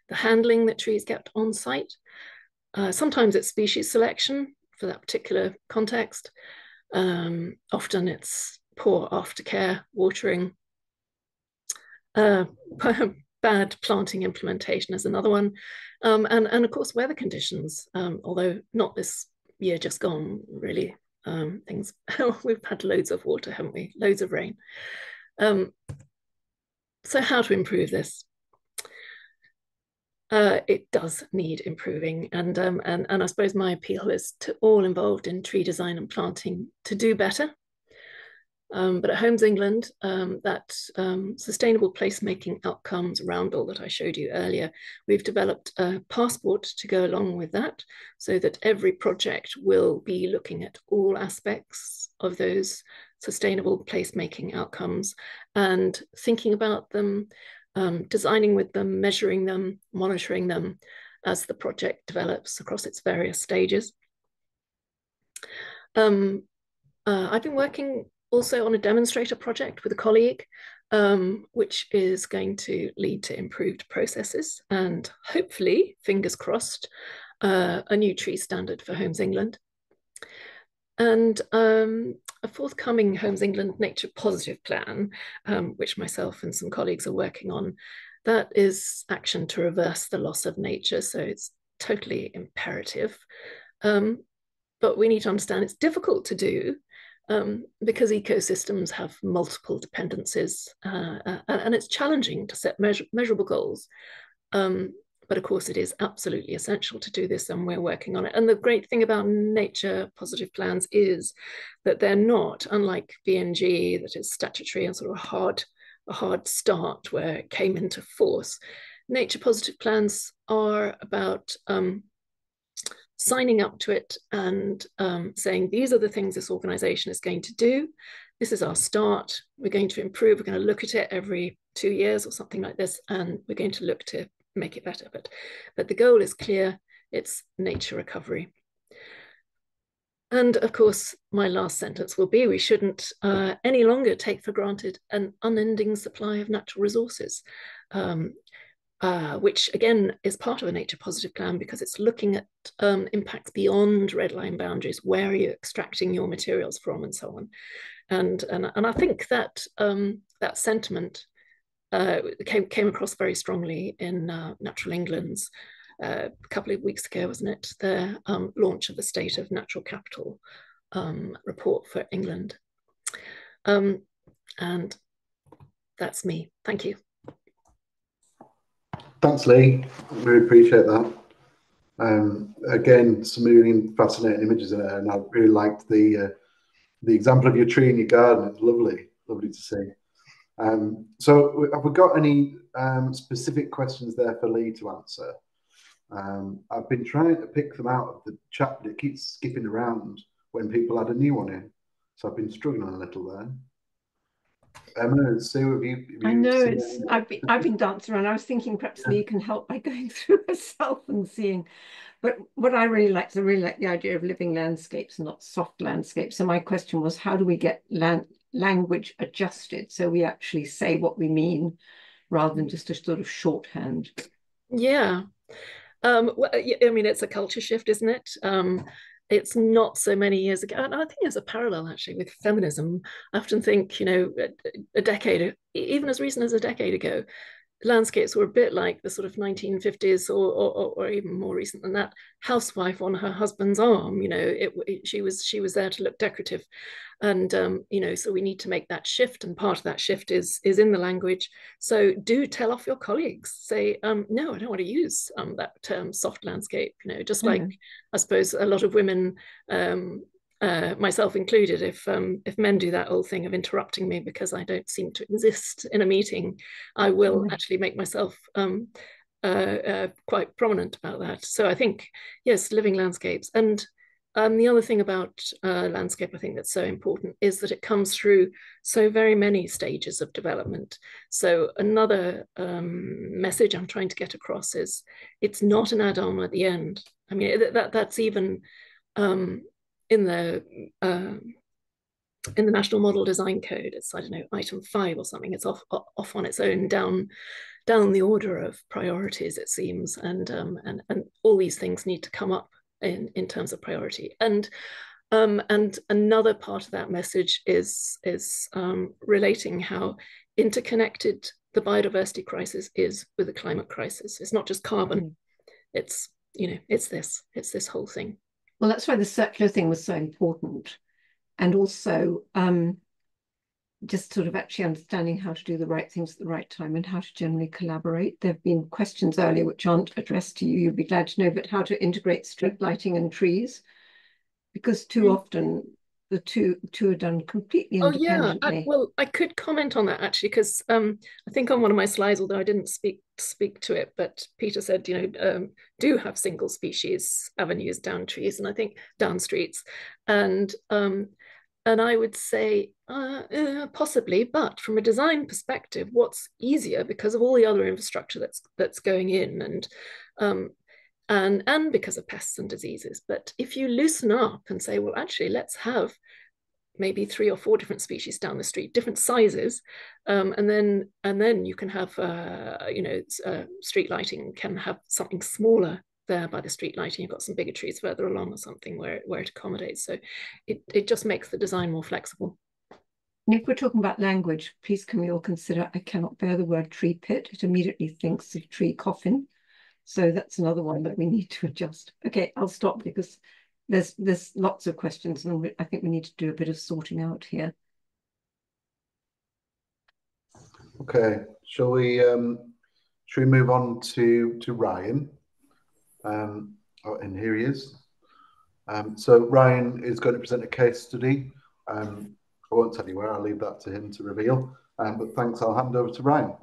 the handling that trees get on site. Sometimes it's species selection for that particular context. Often it's poor aftercare, watering. Bad planting implementation is another one. And of course, weather conditions, although not this year just gone, really. We've had loads of water, haven't we? Loads of rain. So how to improve this? It does need improving, and I suppose my appeal is to all involved in tree design and planting to do better. But at Homes England, that sustainable placemaking outcomes roundel that I showed you earlier, we've developed a passport to go along with that, so that every project will be looking at all aspects of those sustainable placemaking outcomes and thinking about them, designing with them, measuring them, monitoring them as the project develops across its various stages. I've been working also on a demonstrator project with a colleague, which is going to lead to improved processes and hopefully, fingers crossed, a new tree standard for Homes England. And a forthcoming Homes England Nature Positive plan, which myself and some colleagues are working on, that is action to reverse the loss of nature. So it's totally imperative. But we need to understand it's difficult to do because ecosystems have multiple dependencies, and it's challenging to set measurable goals. But of course, it is absolutely essential to do this, and we're working on it. And the great thing about nature positive plans is that they're not, unlike BNG, that is statutory and sort of a hard start where it came into force. Nature positive plans are about signing up to it and saying, these are the things this organization is going to do. This is our start. We're going to improve. We're going to look at it every 2 years or something like this, and we're going to look to make it better. But the goal is clear. It's nature recovery. And of course, my last sentence will be, we shouldn't any longer take for granted an unending supply of natural resources, which again is part of a nature positive plan, because it's looking at impacts beyond red line boundaries. Where are you extracting your materials from, and so on. And I think that that sentiment came across very strongly in Natural England's a couple of weeks ago, wasn't it? Their launch of the State of Natural Capital report for England. And that's me. Thank you. Thanks, Lee. Really appreciate that. Again, some really fascinating images in there, and I really liked the example of your tree in your garden. It's lovely, lovely to see. So, have we got any specific questions there for Lee to answer? I've been trying to pick them out of the chat, but it keeps skipping around when people add a new one in. So I've been struggling a little there. Emma and Sue, have you I know seen it's. any? I've been dancing around. I was thinking perhaps Lee can help by going through herself and seeing. But what I really like is I really like the idea of living landscapes, not soft landscapes. So my question was, how do we get language adjusted so we actually say what we mean rather than just a sort of shorthand? Yeah. Well, I mean, it's a culture shift, isn't it? It's not so many years ago, and I think there's a parallel actually with feminism. I often think, you know, a decade, even as recent as a decade ago, landscapes were a bit like the sort of 1950s or even more recent than that, housewife on her husband's arm. You know, she was there to look decorative. And you know, so we need to make that shift, and part of that shift is in the language. So do tell off your colleagues. Say, no, I don't want to use that term soft landscape. You know, just like I suppose a lot of women, myself included, if men do that old thing of interrupting me because I don't seem to exist in a meeting, I will actually make myself quite prominent about that. So I think, yes, living landscapes. And the other thing about landscape, I think that's so important, is that it comes through so very many stages of development. So another message I'm trying to get across is it's not an add-on at the end. I mean, that's even in the National Model Design Code. It's, I don't know, item 5 or something. It's off on its own down the order of priorities, it seems, and all these things need to come up in terms of priority. And another part of that message is relating how interconnected the biodiversity crisis is with the climate crisis. It's not just carbon. It's, you know, it's this whole thing. Well, that's why the circular thing was so important. And also just sort of actually understanding how to do the right things at the right time and how to generally collaborate. There have been questions earlier which aren't addressed to you, you'd be glad to know, but how to integrate street lighting and trees, because too often the two are done completely independently. Oh yeah, well, I could comment on that actually, because I think on one of my slides, although I didn't speak to it, but Peter said, you know, do have single species avenues down trees, and I think down streets, and I would say possibly, but from a design perspective, what's easier because of all the other infrastructure that's going in, and because of pests and diseases. But if you loosen up and say, well, actually, let's have maybe 3 or 4 different species down the street, different sizes, and then you can have, you know, street lighting can have something smaller there by the street lighting. You've got some bigger trees further along or something where it accommodates. So it just makes the design more flexible. And if we're talking about language, please can we all consider, I cannot bear the word tree pit. It immediately thinks of tree coffin. So that's another one that we need to adjust. Okay, I'll stop because there's lots of questions and I think we need to do a bit of sorting out here. Okay, shall we move on to Ryan? Oh, and here he is. So Ryan is going to present a case study. I won't tell you where, I'll leave that to him to reveal. But thanks, I'll hand over to Ryan.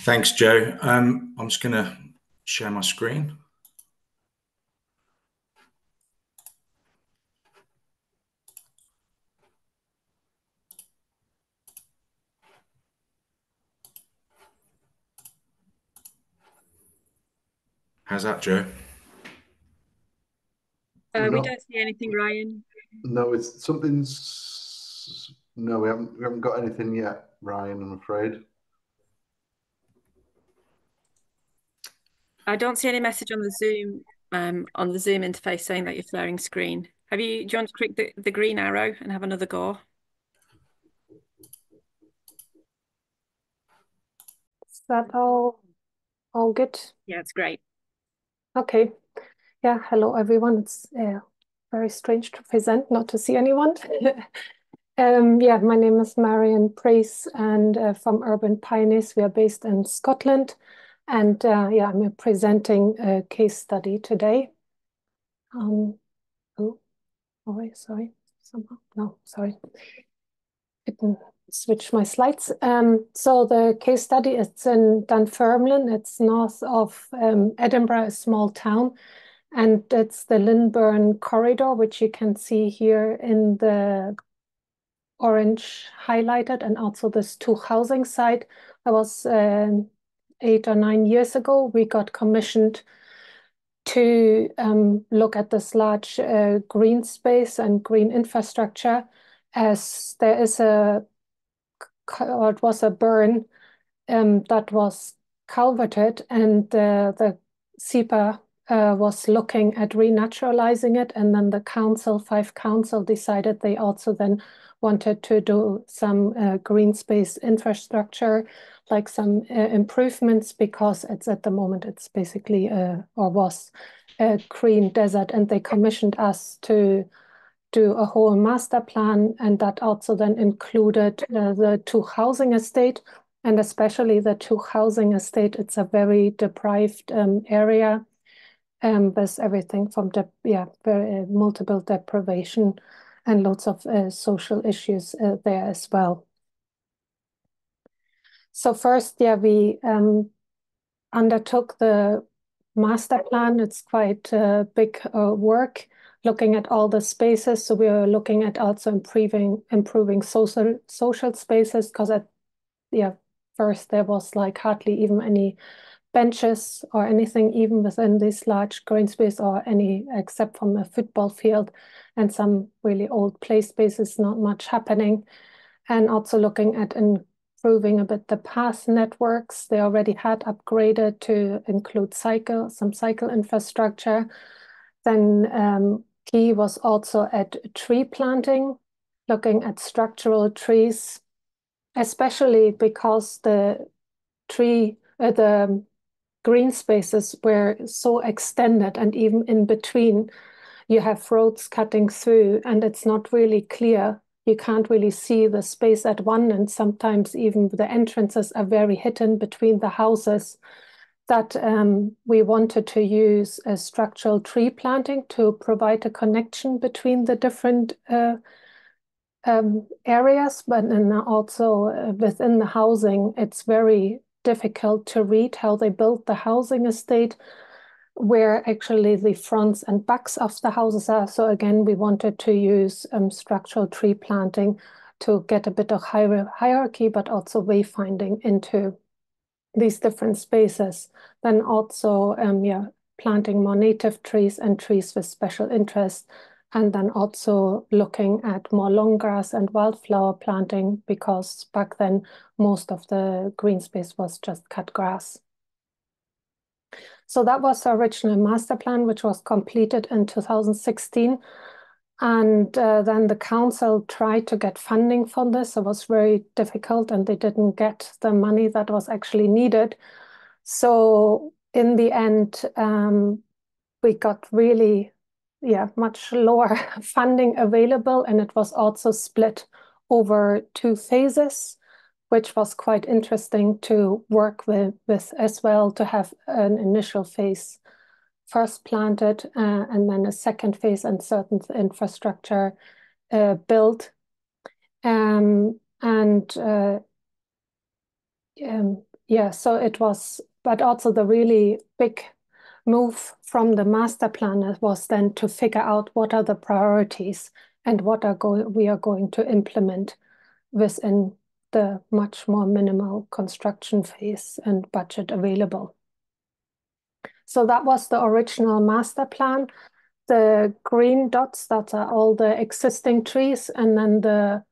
Thanks, Joe. I'm just going to share my screen. How's that, Joe? We Not, don't see anything, Ryan. no, it's something's. No, we haven't got anything yet, Ryan. I'm afraid. I don't see any message on the Zoom interface saying that you're sharing screen. Do you want to click the green arrow and have another go? Is that all good? Yeah, it's great. Okay. Yeah, hello everyone. It's very strange to present, not to see anyone. Yeah, my name is Marion Price and from Urban Pioneers. We are based in Scotland. And yeah, I'm presenting a case study today. Oh, sorry. Somehow, no, sorry. Didn't switch my slides. So the case study is in Dunfermline. It's north of Edinburgh, a small town. And it's the Linburn corridor, which you can see here in the orange highlighted, and also this two housing site. That was 8 or 9 years ago. We got commissioned to look at this large green space and green infrastructure, as there is or it was a burn that was culverted, and the SEPA was looking at renaturalizing it, and then the Fife Council decided they also then wanted to do some green space infrastructure, like some improvements, because at the moment it's basically or was a green desert, and they commissioned us to do a whole master plan, and that also then included the two housing estate. And especially the two housing estate, it's a very deprived area, with everything from very multiple deprivation and lots of social issues there as well. So first, we undertook the master plan. It's quite big work, looking at all the spaces. So we are looking at also improving social spaces, because first there was like hardly even any benches or anything even within this large green space, or any except from a football field and some really old play spaces, not much happening. And also looking at improving a bit the path networks. They already had upgraded to include some cycle infrastructure. Then key was also at tree planting, looking at structural trees, especially because the green spaces were so extended, and even in between you have roads cutting through, and it's not really clear. You can't really see the space at one, and sometimes even the entrances are very hidden between the houses. That we wanted to use a structural tree planting to provide a connection between the different areas, but then also within the housing, it's very difficult to read how they built the housing estate, where actually the fronts and backs of the houses are. So again, we wanted to use structural tree planting to get a bit of hierarchy, but also wayfinding into these different spaces. Then also, planting more native trees and trees with special interest. And then also looking at more long grass and wildflower planting, because back then most of the green space was just cut grass. So that was the original master plan, which was completed in 2016. And then the council tried to get funding for this. It was very difficult, and they didn't get the money that was actually needed. So in the end, we got really, much lower funding available, and it was also split over 2 phases, which was quite interesting to work with as well, to have an initial phase first planted, and then a second phase and certain infrastructure built. So it was, but also the really big move from the master plan was then to figure out what are the priorities and what we are going to implement within the much more minimal construction phase and budget available. So that was the original master plan. The green dots, that are all the existing trees, and then the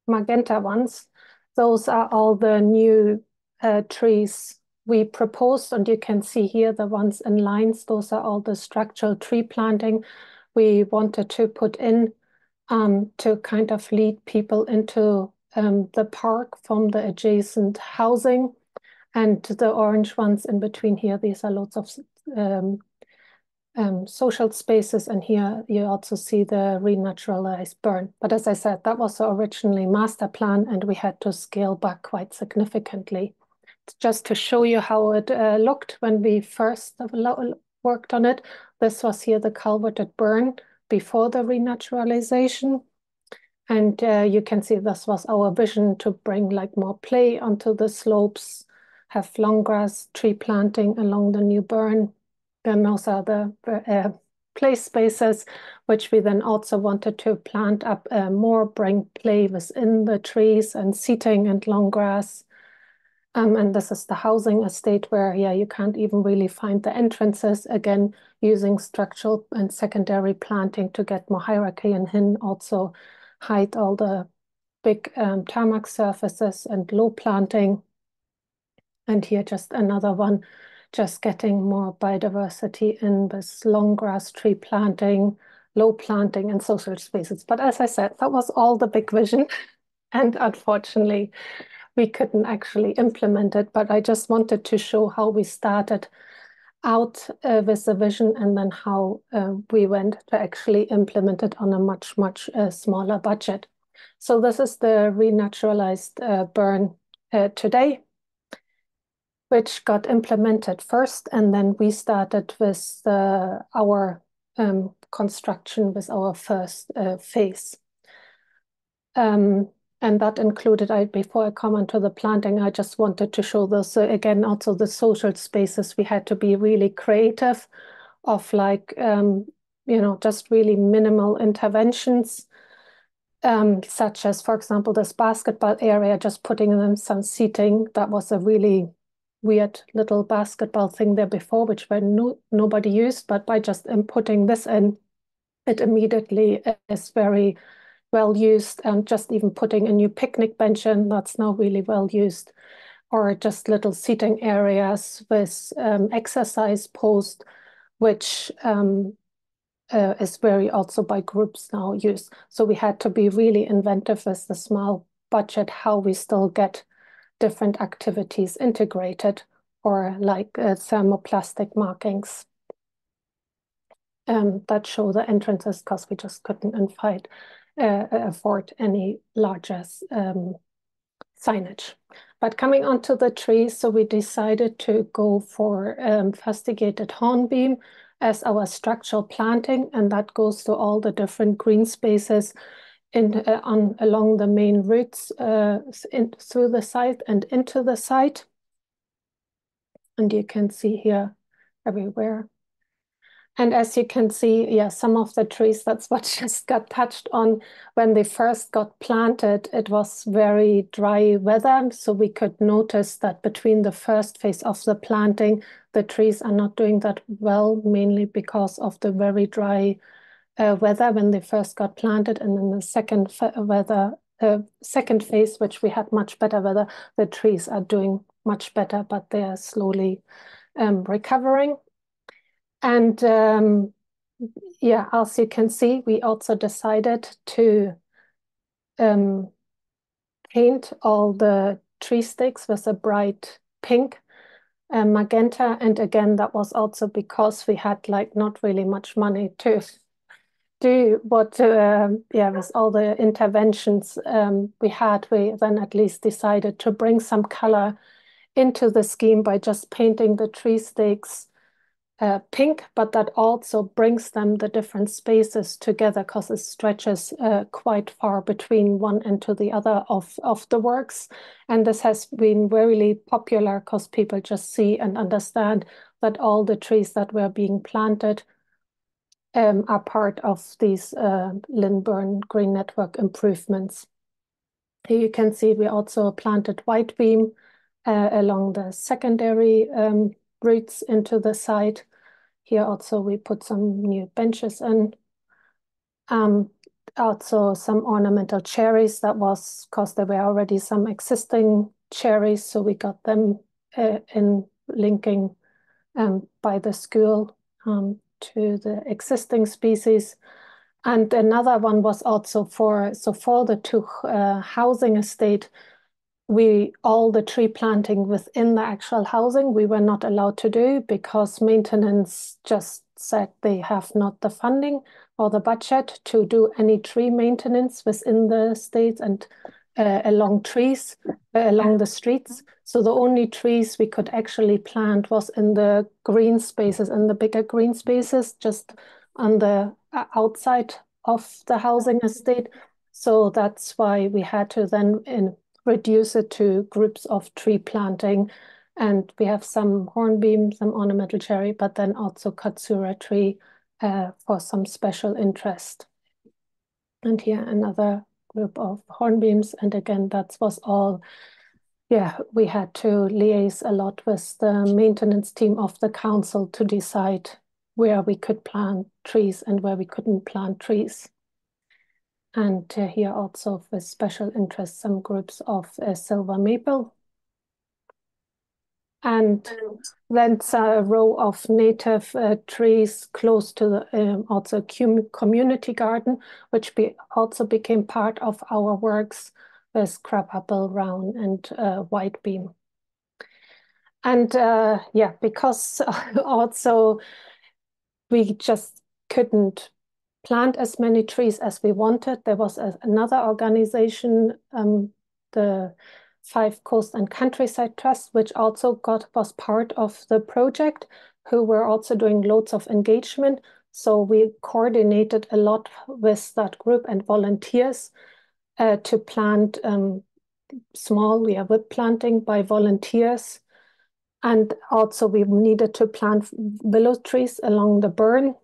magenta ones, those are all the new trees we proposed. And you can see here the ones in lines, those are all the structural tree planting we wanted to put in to kind of lead people into the park from the adjacent housing. And the orange ones in between here, these are lots of social spaces, and here you also see the renaturalized burn. But as I said, that was originally master plan, and we had to scale back quite significantly. Just to show you how it looked when we first worked on it, this was here the culverted burn before the renaturalization. And you can see this was our vision, to bring like more play onto the slopes, have long grass tree planting along the new burn. And those are the play spaces, which we then also wanted to plant up more, bring play within the trees and seating and long grass. And this is the housing estate where, yeah, you can't even really find the entrances. Again, using structural and secondary planting to get more hierarchy, and then also hide all the big tarmac surfaces and low planting. And here just another one, just getting more biodiversity in with long grass tree planting, low planting, and social spaces. But as I said, that was all the big vision. And unfortunately, we couldn't actually implement it. But I just wanted to show how we started out with the vision, and then how we went to actually implement it on a much, much smaller budget. So this is the renaturalized burn today, which got implemented first, and then we started with our construction with our first phase. And that included, before I come on to the planting, I just wanted to show this again, also the social spaces. We had to be really creative of like, just really minimal interventions, such as, for example, this basketball area, just putting in some seating. That was a really weird little basketball thing there before, which nobody used, but by just putting this in, it immediately is very well used. And just even putting a new picnic bench in, that's now really well used. Or just little seating areas with exercise post, which is very also by groups now used. So we had to be really inventive with the small budget, how we still get different activities integrated, or like thermoplastic markings that show the entrances, because we just couldn't afford any larger signage. But coming onto the trees, so we decided to go for fastigated hornbeam as our structural planting, and that goes to all the different green spaces along the main routes through the site and into the site. And you can see here everywhere. And as you can see, yeah, some of the trees, that's what just got touched on. When they first got planted, it was very dry weather. So we could notice that between the first phase of the planting, the trees are not doing that well, mainly because of the very dry weather when they first got planted. And then the second phase, which we had much better weather, the trees are doing much better, but they are slowly recovering. And yeah, as you can see, we also decided to paint all the tree sticks with a bright pink magenta. And again, that was also because we had like not really much money to do what, yeah, with all the interventions we had, we then at least decided to bring some color into the scheme by just painting the tree stakes pink, but that also brings them the different spaces together, because it stretches quite far between one and to the other of the works. And this has been really popular because people just see and understand that all the trees that were being planted are part of these Lindburn Green Network improvements. Here you can see we also planted white beam along the secondary roots into the site. Here also we put some new benches in. Also some ornamental cherries. That was because there were already some existing cherries, so we got them in linking by the school to the existing species. And another one was also for the two housing estate, all the tree planting within the actual housing we were not allowed to do because maintenance just said they have not the funding or the budget to do any tree maintenance within the estates and along trees, along the streets. So the only trees we could actually plant was in the green spaces, in the bigger green spaces, just on the outside of the housing estate. So that's why we had to then reduce it to groups of tree planting. And we have some hornbeam, some ornamental cherry, but then also katsura tree for some special interest. And here another group of hornbeams. And again, that was all, we had to liaise a lot with the maintenance team of the council to decide where we could plant trees and where we couldn't plant trees. And here also with special interest, some groups of silver maple. And then a row of native trees close to the also community garden, which also became part of our works with crabapple, rowan, and white beam. And because also we just couldn't plant as many trees as we wanted. There was another organization, the Five Coast and Countryside Trust, which also was part of the project, who were also doing loads of engagement. So we coordinated a lot with that group and volunteers to plant small wood planting by volunteers. And also we needed to plant willow trees along the burn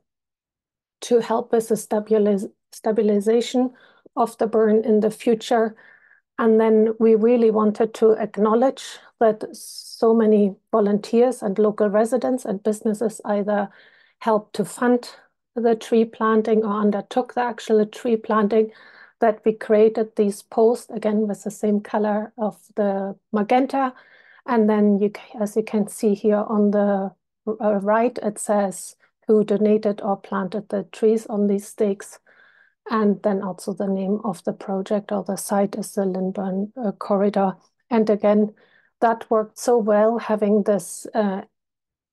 to help with the stabilization of the burn in the future. And then we really wanted to acknowledge that so many volunteers and local residents and businesses either helped to fund the tree planting or undertook the actual tree planting, that we created these posts, again, with the same color of the magenta. And then as you can see here on the right, it says who donated or planted the trees on these stakes. And then also the name of the project or the site is the Lindburn Corridor. And again, that worked so well, having this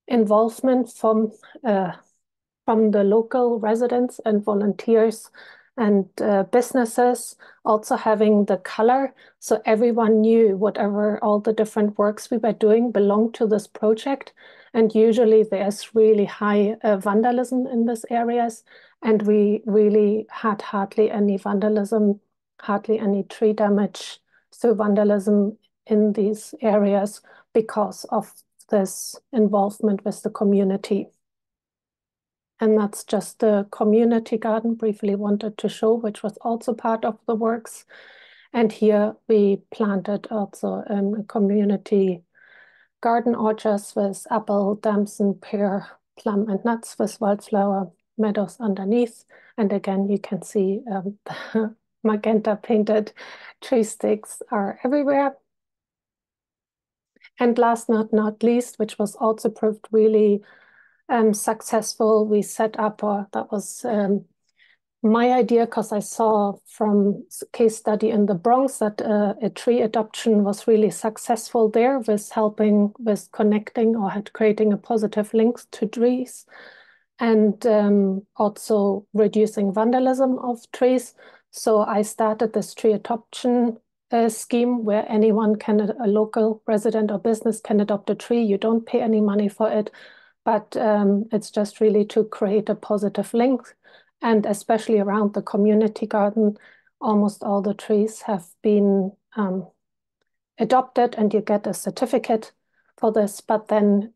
involvement from the local residents and volunteers and businesses, also having the color. So everyone knew whatever all the different works we were doing belonged to this project. And usually there's really high vandalism in these areas. And we really had hardly any vandalism, hardly any tree damage through vandalism in these areas because of this involvement with the community. And that's just the community garden briefly wanted to show, which was also part of the works. And here we planted also a community garden orchards with apple, damson, pear, plum, and nuts with wildflower meadows underneath. And again, you can see the magenta painted tree sticks are everywhere. And last but not least, which was also proved really successful, we set up, or that was my idea, because I saw from case study in the Bronx that a tree adoption was really successful there with helping with connecting or creating a positive link to trees and also reducing vandalism of trees. So I started this tree adoption scheme where anyone can, a local resident or business can adopt a tree. You don't pay any money for it, but it's just really to create a positive link. And especially around the community garden, almost all the trees have been adopted and you get a certificate for this. But then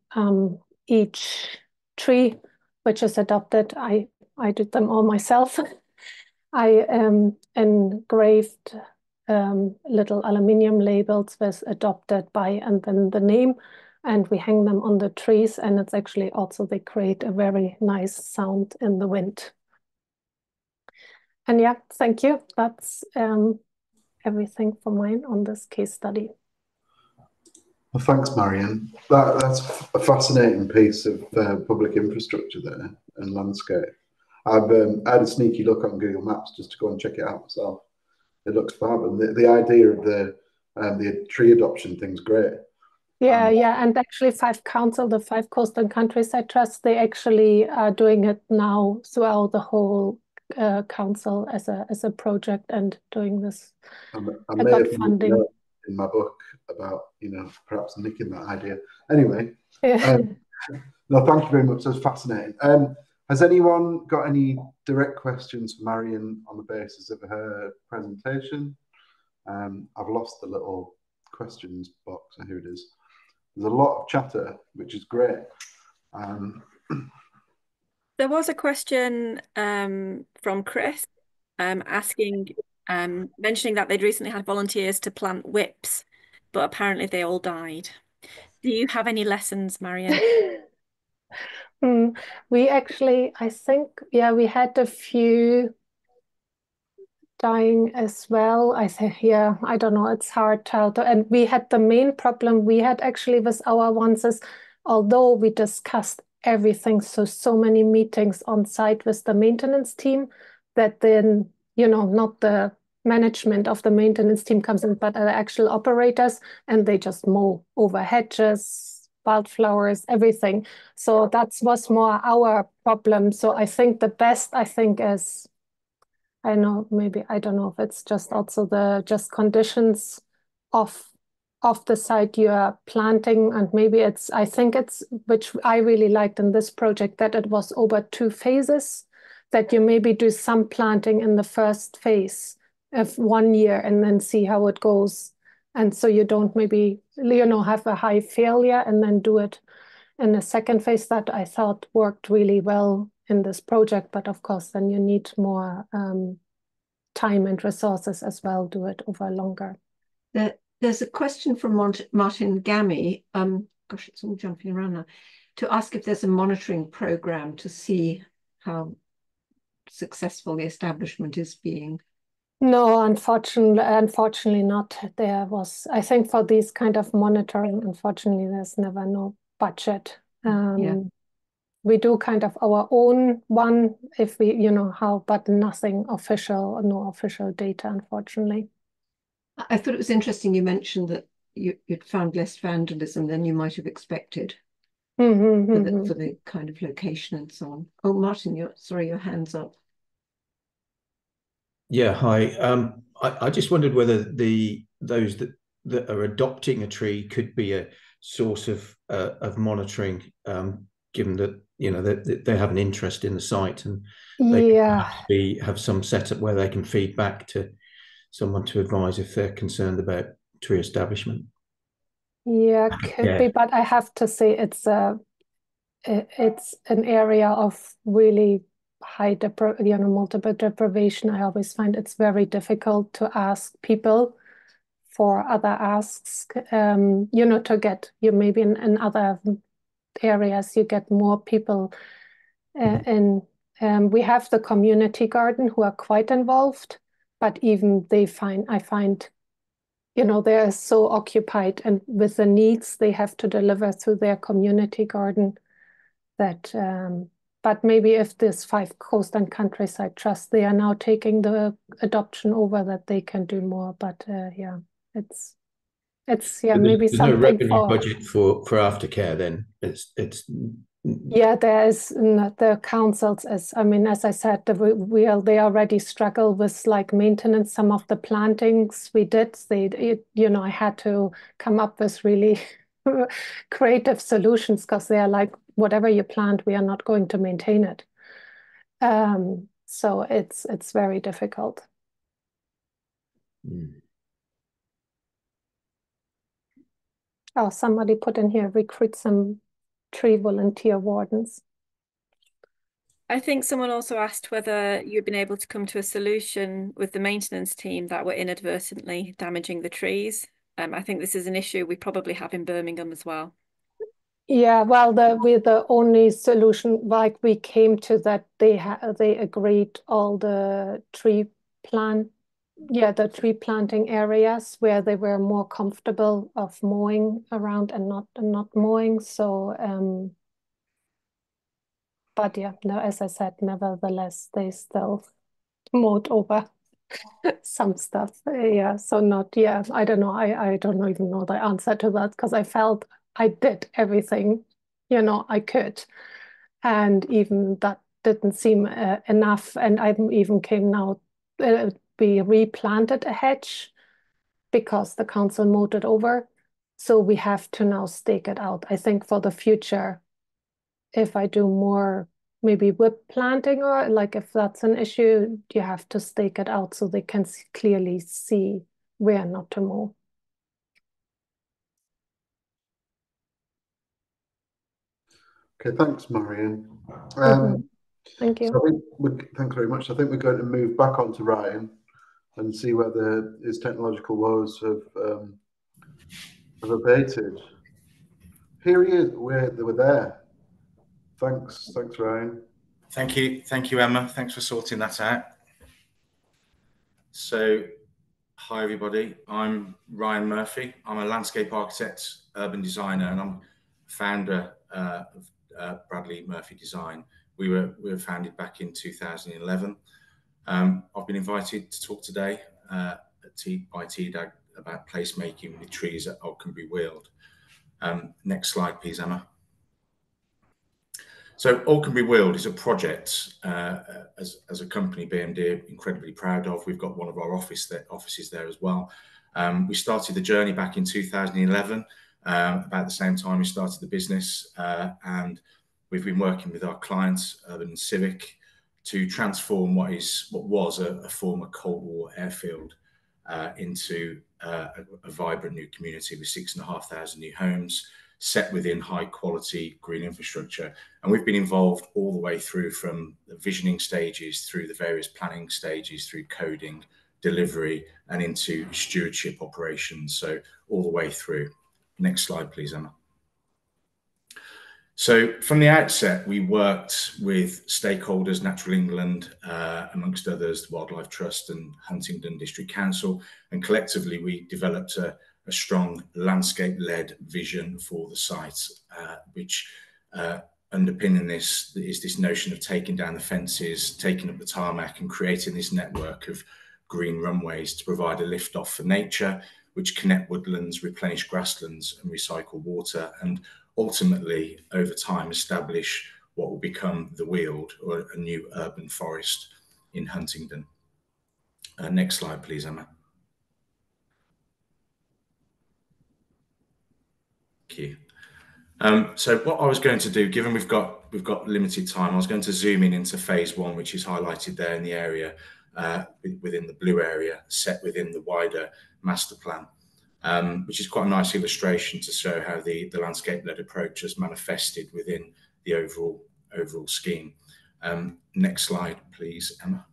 each tree which is adopted, I did them all myself. I engraved little aluminium labels with adopted by and then the name and we hang them on the trees, and it's actually also, they create a very nice sound in the wind. And yeah, thank you. That's everything for mine on this case study. Well, thanks, Marion. That's a fascinating piece of public infrastructure there and landscape. I had a sneaky look on Google Maps just to go and check it out myself. It looks fab, and the idea of the tree adoption thing's great. Yeah, and actually the Five Coastal Countryside Trust, they actually are doing it now throughout the whole council as a project and doing this. I I may got have funding in my book about perhaps nicking that idea. Anyway, Yeah. no, thank you very much. That's fascinating. Has anyone got any direct questions for Marion on the basis of her presentation? I've lost the little questions box. Here it is. There's a lot of chatter, which is great. There was a question from Chris asking, mentioning that they'd recently had volunteers to plant whips, but apparently they all died. Do you have any lessons, Marion? We actually, I think, yeah, we had a few dying as well. I say, yeah, I don't know, it's hard to, and we had the main problem we had actually with our ones is, although we discussed everything, so many meetings on site with the maintenance team, that then, not the management of the maintenance team comes in, but the actual operators, and they just mow over hedges, wildflowers, everything. So that was more our problem. So I think the best, is, I know, maybe, I don't know if it's just also the just conditions of the site you are planting, and maybe I think it's, which I really liked in this project, that it was over 2 phases, that you maybe do some planting in the first phase of 1 year and then see how it goes. And so you don't maybe, have a high failure and then do it in the second phase. That I thought worked really well in this project, but of course then you need more time and resources as well, do it over longer. There's a question from Martin Gammy, gosh, it's all jumping around now, to ask if there's a monitoring program to see how successful the establishment is being. No, unfortunately not. There was, I think, for these kind of monitoring, unfortunately, there's never no budget. We do kind of our own one if we, how, but nothing official, no official data, unfortunately. I thought it was interesting you mentioned that you'd found less vandalism than you might have expected for the kind of location and so on. Oh, Martin, your hand's up. Yeah, hi. I just wondered whether those that are adopting a tree could be a source of monitoring, given that that they have an interest in the site, and they have some setup where they can feed back to someone to advise if they're concerned about tree establishment. Yeah, could be, but I have to say it's an area of really high multiple deprivation. I always find it's very difficult to ask people for other asks, to get you maybe in other areas you get more people in. We have the community garden who are quite involved, but even I find they're so occupied and with the needs they have to deliver through their community garden that, but maybe if this Five Coast and Countryside Trust, they are now taking the adoption over, that they can do more. But yeah, it's maybe there's no something revenue budget for aftercare then. It's Yeah, there is the councils, as I said, they already struggle with like maintenance. Some of the plantings we did, I had to come up with really creative solutions, because they are like, whatever you plant, we are not going to maintain it. So it's very difficult. Oh, somebody put in here, recruit some tree volunteer wardens. I think someone also asked whether you'd been able to come to a solution with the maintenance team that were inadvertently damaging the trees. I think this is an issue we probably have in Birmingham as well. Yeah, well, the only solution, like we came to that they agreed all the the tree planting areas where they were more comfortable of mowing around and not mowing. So but yeah, no, as I said, nevertheless, they still mowed over some stuff. Yeah, so not, yeah, I don't know. I don't even know the answer to that because I felt I did everything, I could. And even that didn't seem enough. And I even came now, we replanted a hedge because the council mowed it over. So we have to now stake it out. I think for the future, if I do more maybe whip planting, or like if that's an issue, you have to stake it out so they can clearly see where not to mow. Okay, thanks, Marion. Thank you. So thanks very much. I think we're going to move back on to Ryan and see whether his technological woes have abated. Here he is. They were there. Thanks, Ryan. Thank you, Emma. Thanks for sorting that out. So, hi everybody. I'm Ryan Murphy. I'm a landscape architect, urban designer, and I'm founder of Bradley Murphy Design. We were founded back in 2011. I've been invited to talk today by TDAG about placemaking with trees at Alconbury Weald. Next slide, please, Emma. So Alconbury Weald is a project as a company BMD are incredibly proud of. We've got one of our offices there as well. We started the journey back in 2011, about the same time we started the business, and we've been working with our clients, Urban and Civic, to transform what was a former Cold War airfield into a vibrant new community with 6,500 new homes, set within high quality green infrastructure. And we've been involved all the way through from the visioning stages, through the various planning stages, through coding, delivery, and into stewardship operations. So all the way through. Next slide, please, Emma. So from the outset, we worked with stakeholders, Natural England, amongst others, Wildlife Trust and Huntingdon District Council, and collectively we developed a strong landscape-led vision for the site, which underpinning this is this notion of taking down the fences, taking up the tarmac and creating this network of green runways to provide a lift-off for nature, which connect woodlands, replenish grasslands and recycle water, and ultimately, over time, establish what will become the Weald, or a new urban forest in Huntingdon. Next slide, please, Emma. Thank you. So what I was going to do, given we've got limited time, I was going to zoom in into phase one, which is highlighted there in the area, within the blue area, set within the wider master plan. Which is quite a nice illustration to show how the landscape-led approach has manifested within the overall scheme. Next slide, please, Emma.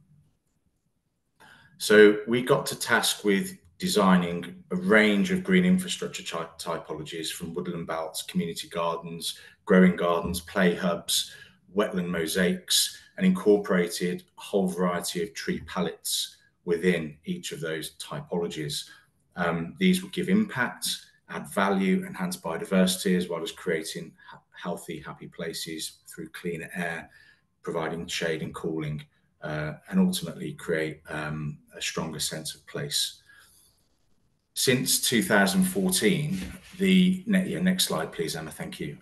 So we got to task with designing a range of green infrastructure typologies, from woodland belts, community gardens, growing gardens, play hubs, wetland mosaics, and incorporated a whole variety of tree palettes within each of those typologies. These will give impact, add value, enhance biodiversity, as well as creating healthy, happy places through cleaner air, providing shade and cooling, and ultimately create a stronger sense of place. Since 2014, next slide, please, Emma, thank you.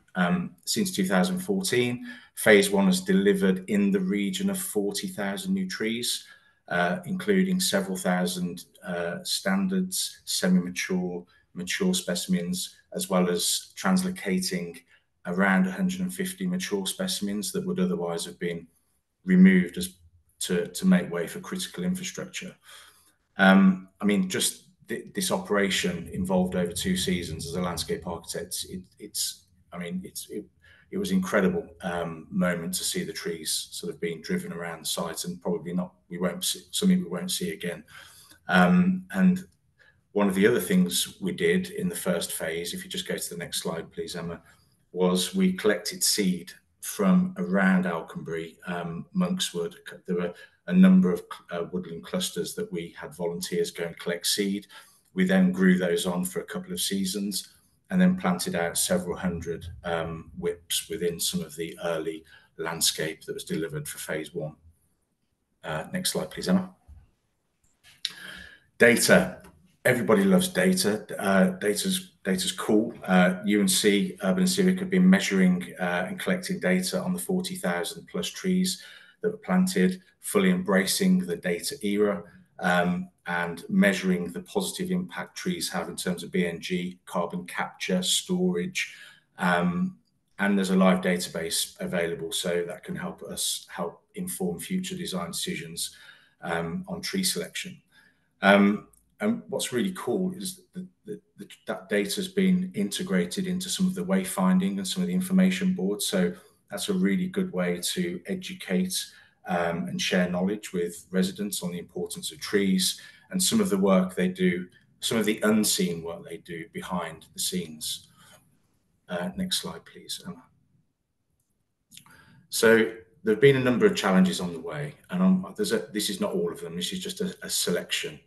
Since 2014, phase one has delivered in the region of 40,000 new trees, including several thousand standards, semi-mature, mature specimens, as well as translocating around 150 mature specimens that would otherwise have been removed to make way for critical infrastructure. I mean, just this operation involved over 2 seasons as a landscape architect. It was incredible moment to see the trees sort of being driven around the site, and probably something we won't see again. And one of the other things we did in the first phase, if you just go to the next slide, please, Emma, was we collected seed from around Alconbury, Monkswood. There were a number of woodland clusters that we had volunteers go and collect seed. We then grew those on for a couple of seasons and then planted out several hundred whips within some of the early landscape that was delivered for phase 1. Next slide, please, Emma. Data. Everybody loves data. Data's cool. UNC, Urban and Civic have been measuring and collecting data on the 40,000 plus trees that were planted, fully embracing the data era, and measuring the positive impact trees have in terms of BNG, carbon capture, storage, and there's a live database available, so that can help us inform future design decisions on tree selection. And what's really cool is that data has been integrated into some of the wayfinding and some of the information boards. So that's a really good way to educate and share knowledge with residents on the importance of trees and some of the work they do, some of the unseen work they do behind the scenes. Next slide, please, Emma. So there have been a number of challenges on the way, and this is not all of them. This is just a selection.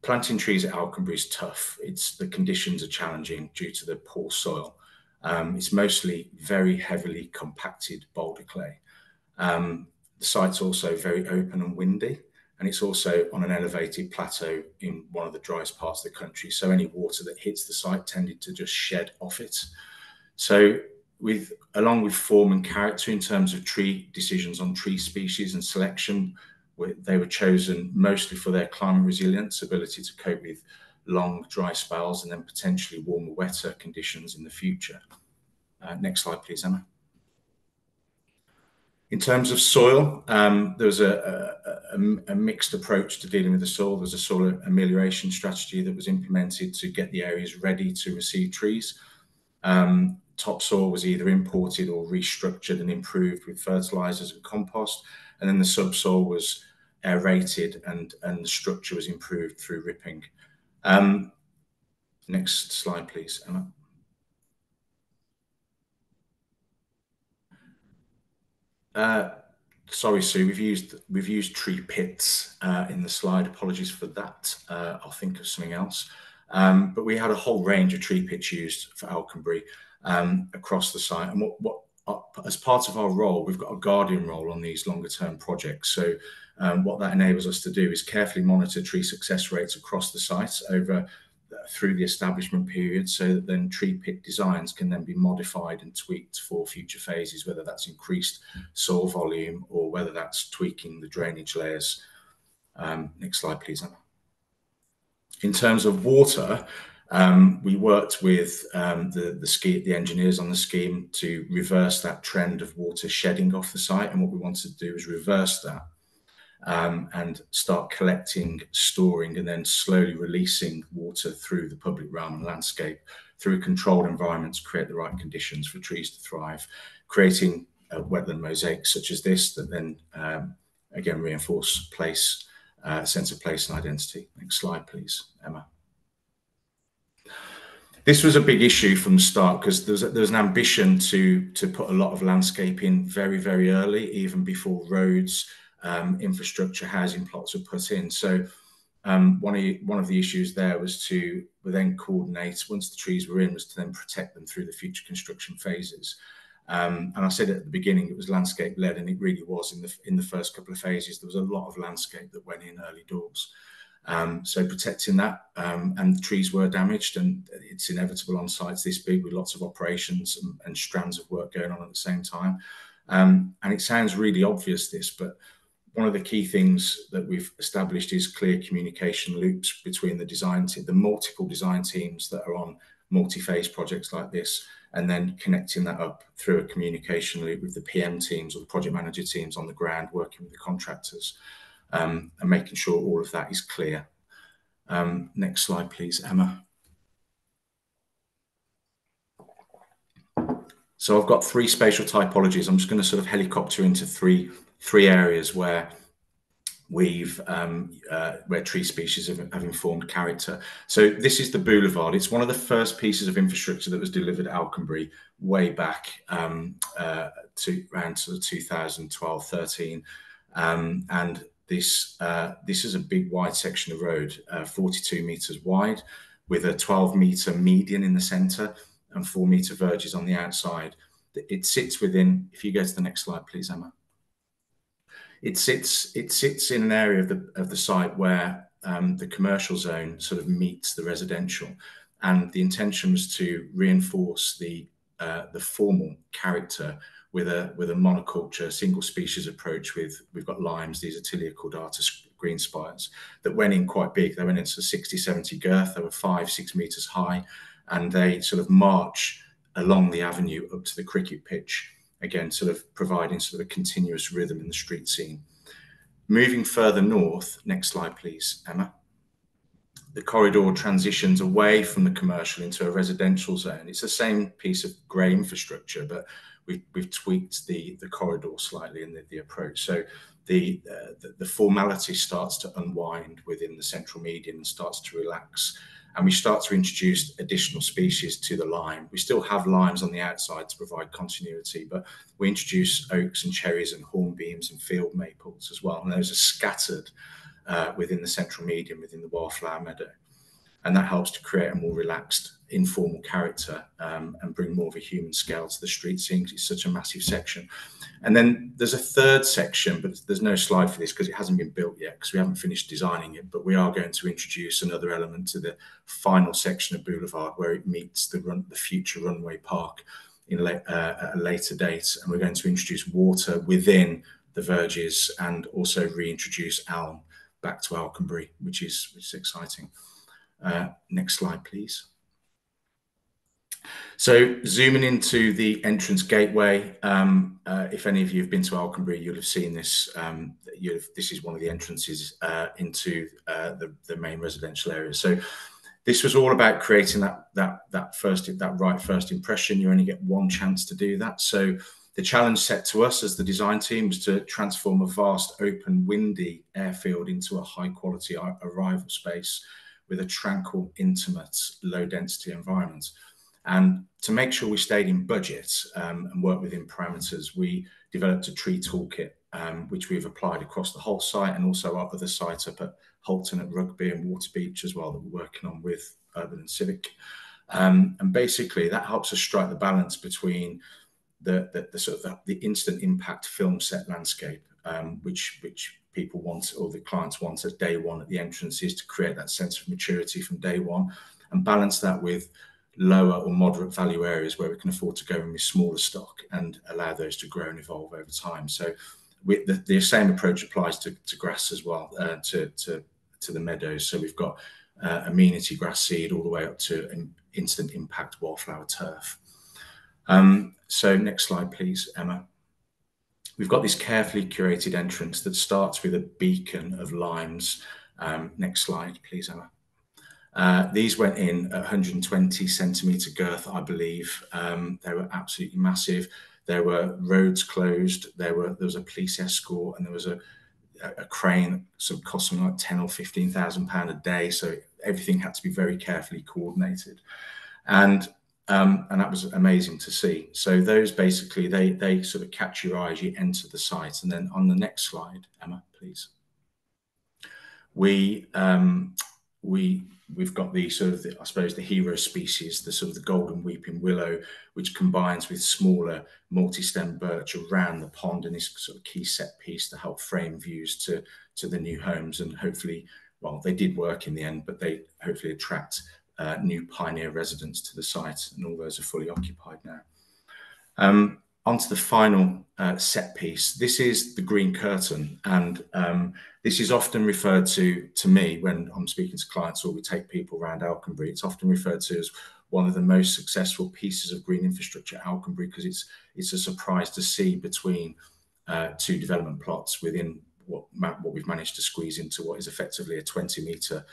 Planting trees at Alconbury is tough. The conditions are challenging due to the poor soil. It's mostly very heavily compacted boulder clay. The site's also very open and windy, and it's also on an elevated plateau in one of the driest parts of the country. So any water that hits the site tended to just shed off it. So along with form and character in terms of tree decisions on tree species and selection, they were chosen mostly for their climate resilience, ability to cope with long dry spells and then potentially warmer, wetter conditions in the future. Next slide, please, Emma. In terms of soil, there was a mixed approach to dealing with the soil. There's a soil amelioration strategy that was implemented to get the areas ready to receive trees. Topsoil was either imported or restructured and improved with fertilizers and compost, and then the subsoil was aerated and the structure was improved through ripping. Next slide, please, Emma. Sorry, Sue, we've used tree pits in the slide. Apologies for that. I'll think of something else. But we had a whole range of tree pits used for Alconbury across the site. And as part of our role, we've got a guardian role on these longer term projects. So what that enables us to do is carefully monitor tree success rates across the site through the establishment period, so that then tree pit designs can then be modified and tweaked for future phases, whether that's increased soil volume or whether that's tweaking the drainage layers. Next slide, please, Emma. In terms of water, we worked with the engineers on the scheme to reverse that trend of water shedding off the site, and what we wanted to do is reverse that and start collecting, storing, and then slowly releasing water through the public realm and landscape through controlled environments, create the right conditions for trees to thrive, creating wetland mosaics such as this that then again reinforce sense of place and identity. Next slide, please, Emma. This was a big issue from the start because there was an ambition to put a lot of landscape in very, very early, even before roads, infrastructure, housing plots were put in. So one of the issues there was to then coordinate, once the trees were in, was to then protect them through the future construction phases. And I said at the beginning it was landscape led, and it really was. In the first couple of phases there was a lot of landscape that went in early doors. So protecting that, and the trees were damaged, and it's inevitable on sites this big with lots of operations and strands of work going on at the same time. And it sounds really obvious this, but one of the key things that we've established is clear communication loops between the multiple design teams that are on multi-phase projects like this, and then connecting that up through a communication loop with the PM teams or the project manager teams on the ground, working with the contractors, and making sure all of that is clear. Next slide, please, Emma. So I've got 3 spatial typologies. I'm just going to sort of helicopter into three areas where we've where tree species have informed character. So this is the boulevard. It's one of the first pieces of infrastructure that was delivered at Alconbury way back to around sort of 2012, 13. And this is a big wide section of road, 42 meters wide, with a 12-meter median in the center and 4-meter verges on the outside. It sits within, if you go to the next slide, please, Emma. It sits in an area of the site where the commercial zone sort of meets the residential, and the intention was to reinforce the formal character with a monoculture, single species approach. We've got limes, these are Tilia cordata green spires that went in quite big. They went into 60, 70 girth. They were 5-6 meters high, and they sort of march along the avenue up to the cricket pitch. Again, sort of providing sort of a continuous rhythm in the street scene. Moving further north, next slide, please, Emma. The corridor transitions away from the commercial into a residential zone. It's the same piece of grey infrastructure, but we've tweaked the corridor slightly in the approach. So the formality starts to unwind within the central median and starts to relax. And we start to introduce additional species to the lime. We still have limes on the outside to provide continuity, but we introduce oaks and cherries and hornbeams and field maples as well. And those are scattered within the central median, within the wildflower meadow. And that helps to create a more relaxed, informal character and bring more of a human scale to the street scene, because it's such a massive section. And then there's a third section, but there's no slide for this because it hasn't been built yet, because we haven't finished designing it. But we are going to introduce another element to the final section of Boulevard where it meets the future runway park at a later date. And we're going to introduce water within the verges and also reintroduce elm back to Alconbury, which is exciting. Next slide, please. So zooming into the gateway, if any of you have been to Alconbury, you'll have seen this. This is one of the entrances into the main residential area. So this was all about creating that right first impression. You only get one chance to do that. So the challenge set to us as the design team was to transform a vast, open, windy airfield into a high-quality arrival space with a tranquil, intimate, low-density environment. And to make sure we stayed in budget and worked within parameters, we developed a tree toolkit, which we've applied across the whole site and also our other sites up at Holton, at Rugby and Waterbeach as well, that we're working on with Urban and Civic. And basically that helps us strike the balance between the sort of the instant impact film set landscape, which people want, or the clients want at day one at the entrances, to create that sense of maturity from day one, and balance that with lower or moderate value areas where we can afford to go in with smaller stock and allow those to grow and evolve over time. So the same approach applies to grass as well, to the meadows. So we've got amenity grass seed all the way up to an instant impact wildflower turf. So next slide, please, Emma. We've got this carefully curated entrance that starts with a beacon of limes. Next slide, please, Emma. These went in at 120 centimetre girth, I believe. They were absolutely massive. There were roads closed. There was a police escort, and there was a crane sort of costing like 10 or 15,000 pound a day. So everything had to be very carefully coordinated, and that was amazing to see. So those basically they sort of catch your eye as you enter the site. And then on the next slide, Emma, please. We've got the sort of, I suppose, the hero species, the sort of the golden weeping willow, which combines with smaller multi-stem birch around the pond, and is sort of key set piece to help frame views to the new homes. And hopefully, well, they did work in the end, but they hopefully attract new pioneer residents to the site, and all those are fully occupied now. Onto the final set piece. This is the green curtain, and this is often referred to me when I'm speaking to clients or we take people around Alconbury. It's often referred to as one of the most successful pieces of green infrastructure at Alconbury, because it's a surprise to see between two development plots within what we've managed to squeeze into what is effectively a 20-metre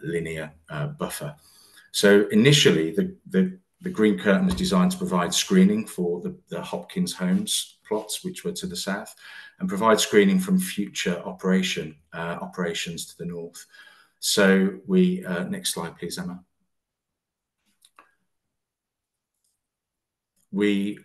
linear buffer. So initially, the green curtain was designed to provide screening for the Hopkins Homes plots, which were to the south, and provide screening from future operations to the north. So we, next slide, please, Emma. We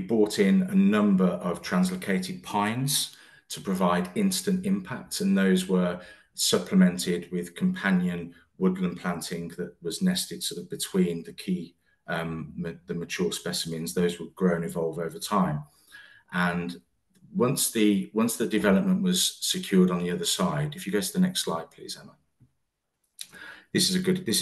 brought in a number of translocated pines to provide instant impact, and those were supplemented with companion woodland planting that was nested sort of between the key, the mature specimens. Those would grow and evolve over time. And once the development was secured on the other side, if you go to the next slide, please, Emma. This is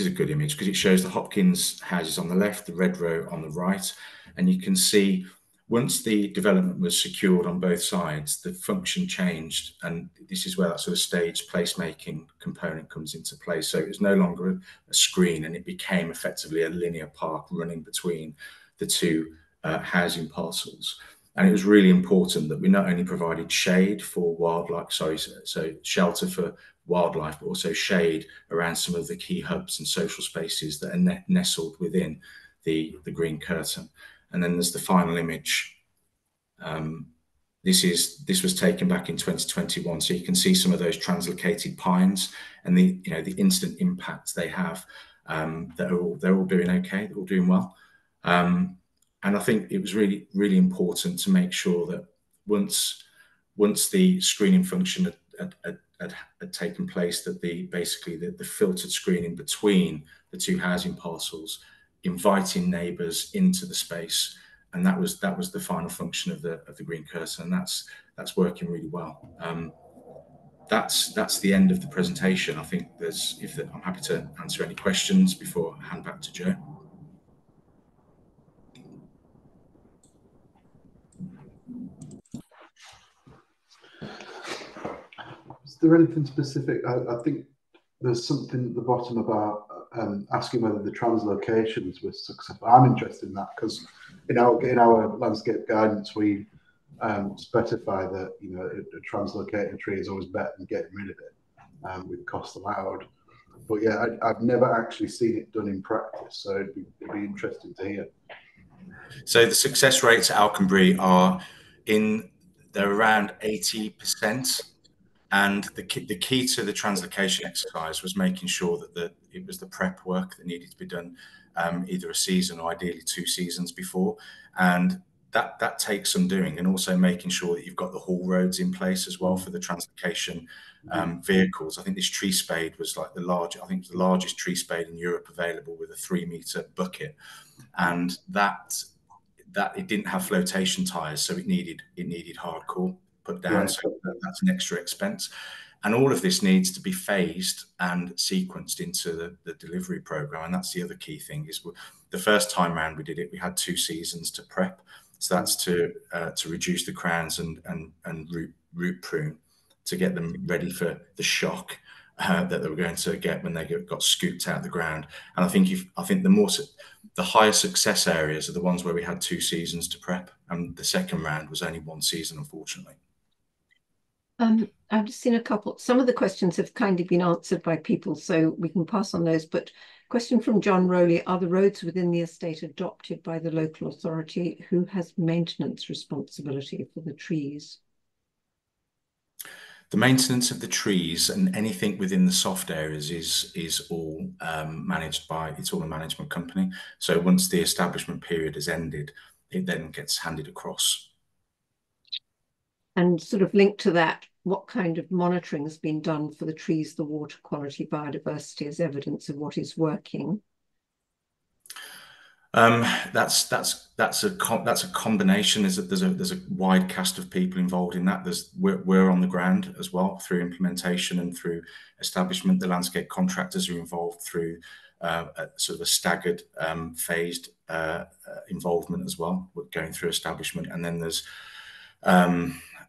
a good image because it shows the Hopkins houses on the left, the red row on the right, and you can see once the development was secured on both sides, the function changed, and this is where that sort of staged placemaking component comes into play. So it was no longer a screen, and it became effectively a linear park running between the two housing parcels. And it was really important that we not only provided shade for wildlife, so shelter for wildlife, but also shade around some of the key hubs and social spaces that are nestled within the green curtain. And then there's the final image. This was taken back in 2021, so you can see some of those translocated pines and the instant impact they have. They're all doing okay. They're all doing well. And I think it was really, really important to make sure that once the screening function had taken place, that basically the filtered screening between the two housing parcels, inviting neighbours into the space, and that was the final function of the green curtain, and that's working really well. That's the end of the presentation. I think I'm happy to answer any questions before I hand back to Joe. Is there anything specific? I think there's something at the bottom about asking whether the translocations were successful. I'm interested in that because in our landscape guidance we specify that a translocating tree is always better than getting rid of it with cost allowed. But yeah, I've never actually seen it done in practice, so it'd be interesting to hear. So the success rates at Alconbury they're around 80%. And the key to the translocation exercise was making sure that it was the prep work that needed to be done either a season or ideally 2 seasons before. And that takes some doing, and also making sure that you've got the haul roads in place as well for the translocation vehicles. I think this tree spade was like the largest tree spade in Europe available with a 3-meter bucket. And that it didn't have flotation tires, so it needed hardcore put down, right. So that's an extra expense, and all of this needs to be phased and sequenced into the delivery program. And that's the other key thing is the first time round we did it, we had 2 seasons to prep, so that's to reduce the crowns and root prune to get them ready for the shock that they were going to get when they got scooped out of the ground. And I think the higher success areas are the ones where we had 2 seasons to prep, and the second round was only 1 season, unfortunately. I've just seen a couple. Some of the questions have kind of been answered by people, so we can pass on those. But question from John Rowley: are the roads within the estate adopted by the local authority? Who has maintenance responsibility for the trees? The maintenance of the trees and anything within the soft areas is all managed by, it's all a management company. So once the establishment period has ended, it then gets handed across. And sort of linked to that, what kind of monitoring has been done for the trees, the water quality, biodiversity as evidence of what is working? That's a combination. There's a wide cast of people involved in that. We're on the ground as well through implementation and through establishment. The landscape contractors are involved through sort of a staggered phased involvement as well. We're going through establishment, and then there's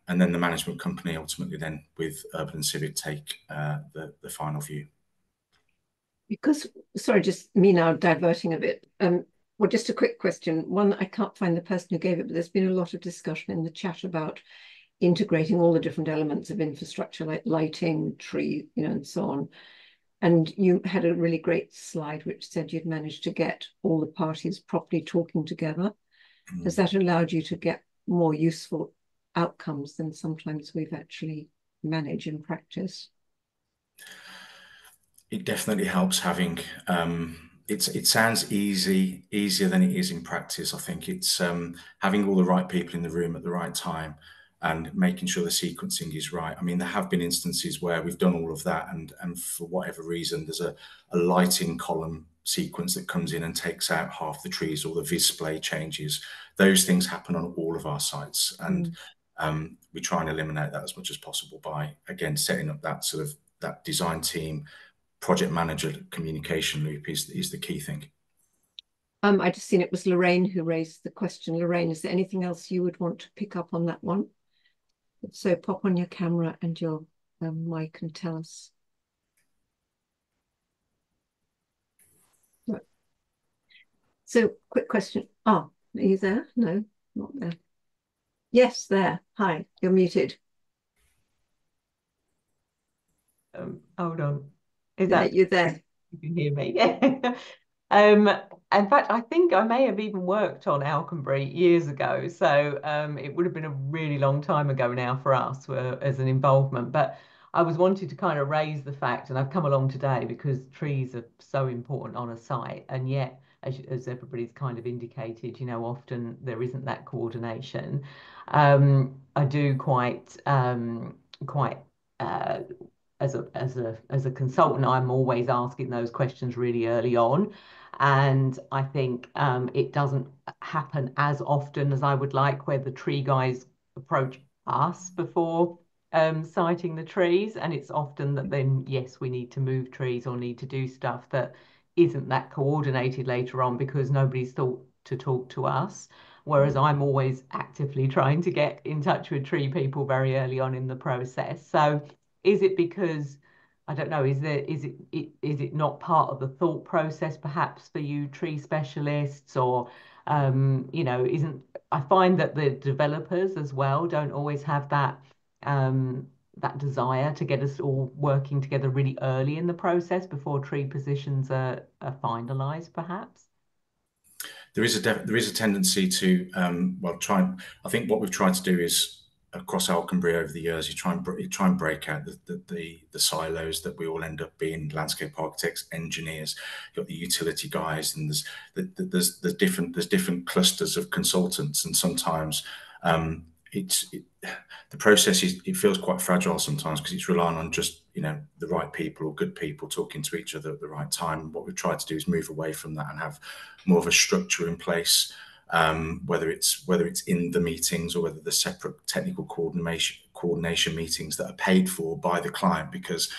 and then the management company ultimately then with Urban and Civic take the final view. Because, sorry, just me now diverting a bit. Well, just a quick question. One, I can't find the person who gave it, but there's been a lot of discussion in the chat about integrating all the different elements of infrastructure like lighting, tree, and so on. And you had a really great slide which said you'd managed to get all the parties properly talking together. Has that allowed you to get more useful outcomes than sometimes we've actually managed in practice. It definitely helps having it sounds easier than it is in practice. I think it's having all the right people in the room at the right time and making sure the sequencing is right. I mean, there have been instances where we've done all of that, and for whatever reason, there's a lighting column sequence that comes in and takes out half the trees, or the display changes. Those things happen on all of our sites, and we try and eliminate that as much as possible by, again, setting up that sort of that design team, project manager communication loop is the key thing. I just seen it was Lorraine who raised the question. Lorraine, is there anything else you would want to pick up on that one? So pop on your camera and your mic and tell us. So quick question. Oh, are you there? No, not there. Yes, there. Hi, you're muted. Hold on. Is Yeah, that you're there? you can hear me? Yeah. In fact, I think I may have even worked on Alconbury years ago. So it would have been a really long time ago now for us as an involvement. But I was wanting to kind of raise the fact, and I've come along today because trees are so important on a site. And yet, as everybody's kind of indicated, you know, often there isn't that coordination. I do quite as a consultant, I'm always asking those questions really early on. And I think it doesn't happen as often as I would like, where the tree guys approach us before siting the trees. And it's often that then, yes, we need to move trees or need to do stuff that isn't that coordinated later on because nobody's thought to talk to us. Whereas I'm always actively trying to get in touch with tree people very early on in the process. So is it because, I don't know, is it not part of the thought process perhaps for you tree specialists, or you know, I find that the developers as well don't always have that desire to get us all working together really early in the process before tree positions are finalized perhaps? There is a tendency to I think what we've tried to do is, across Alconbury over the years, you try and break out the silos that we all end up being: landscape architects, engineers, you've got the utility guys, and there's different clusters of consultants, and sometimes the process it feels quite fragile sometimes because it's relying on just, you know, the right people or good people talking to each other at the right time. What we've tried to do is move away from that and have more of a structure in place, whether it's in the meetings or whether the separate technical coordination meetings that are paid for by the client, because,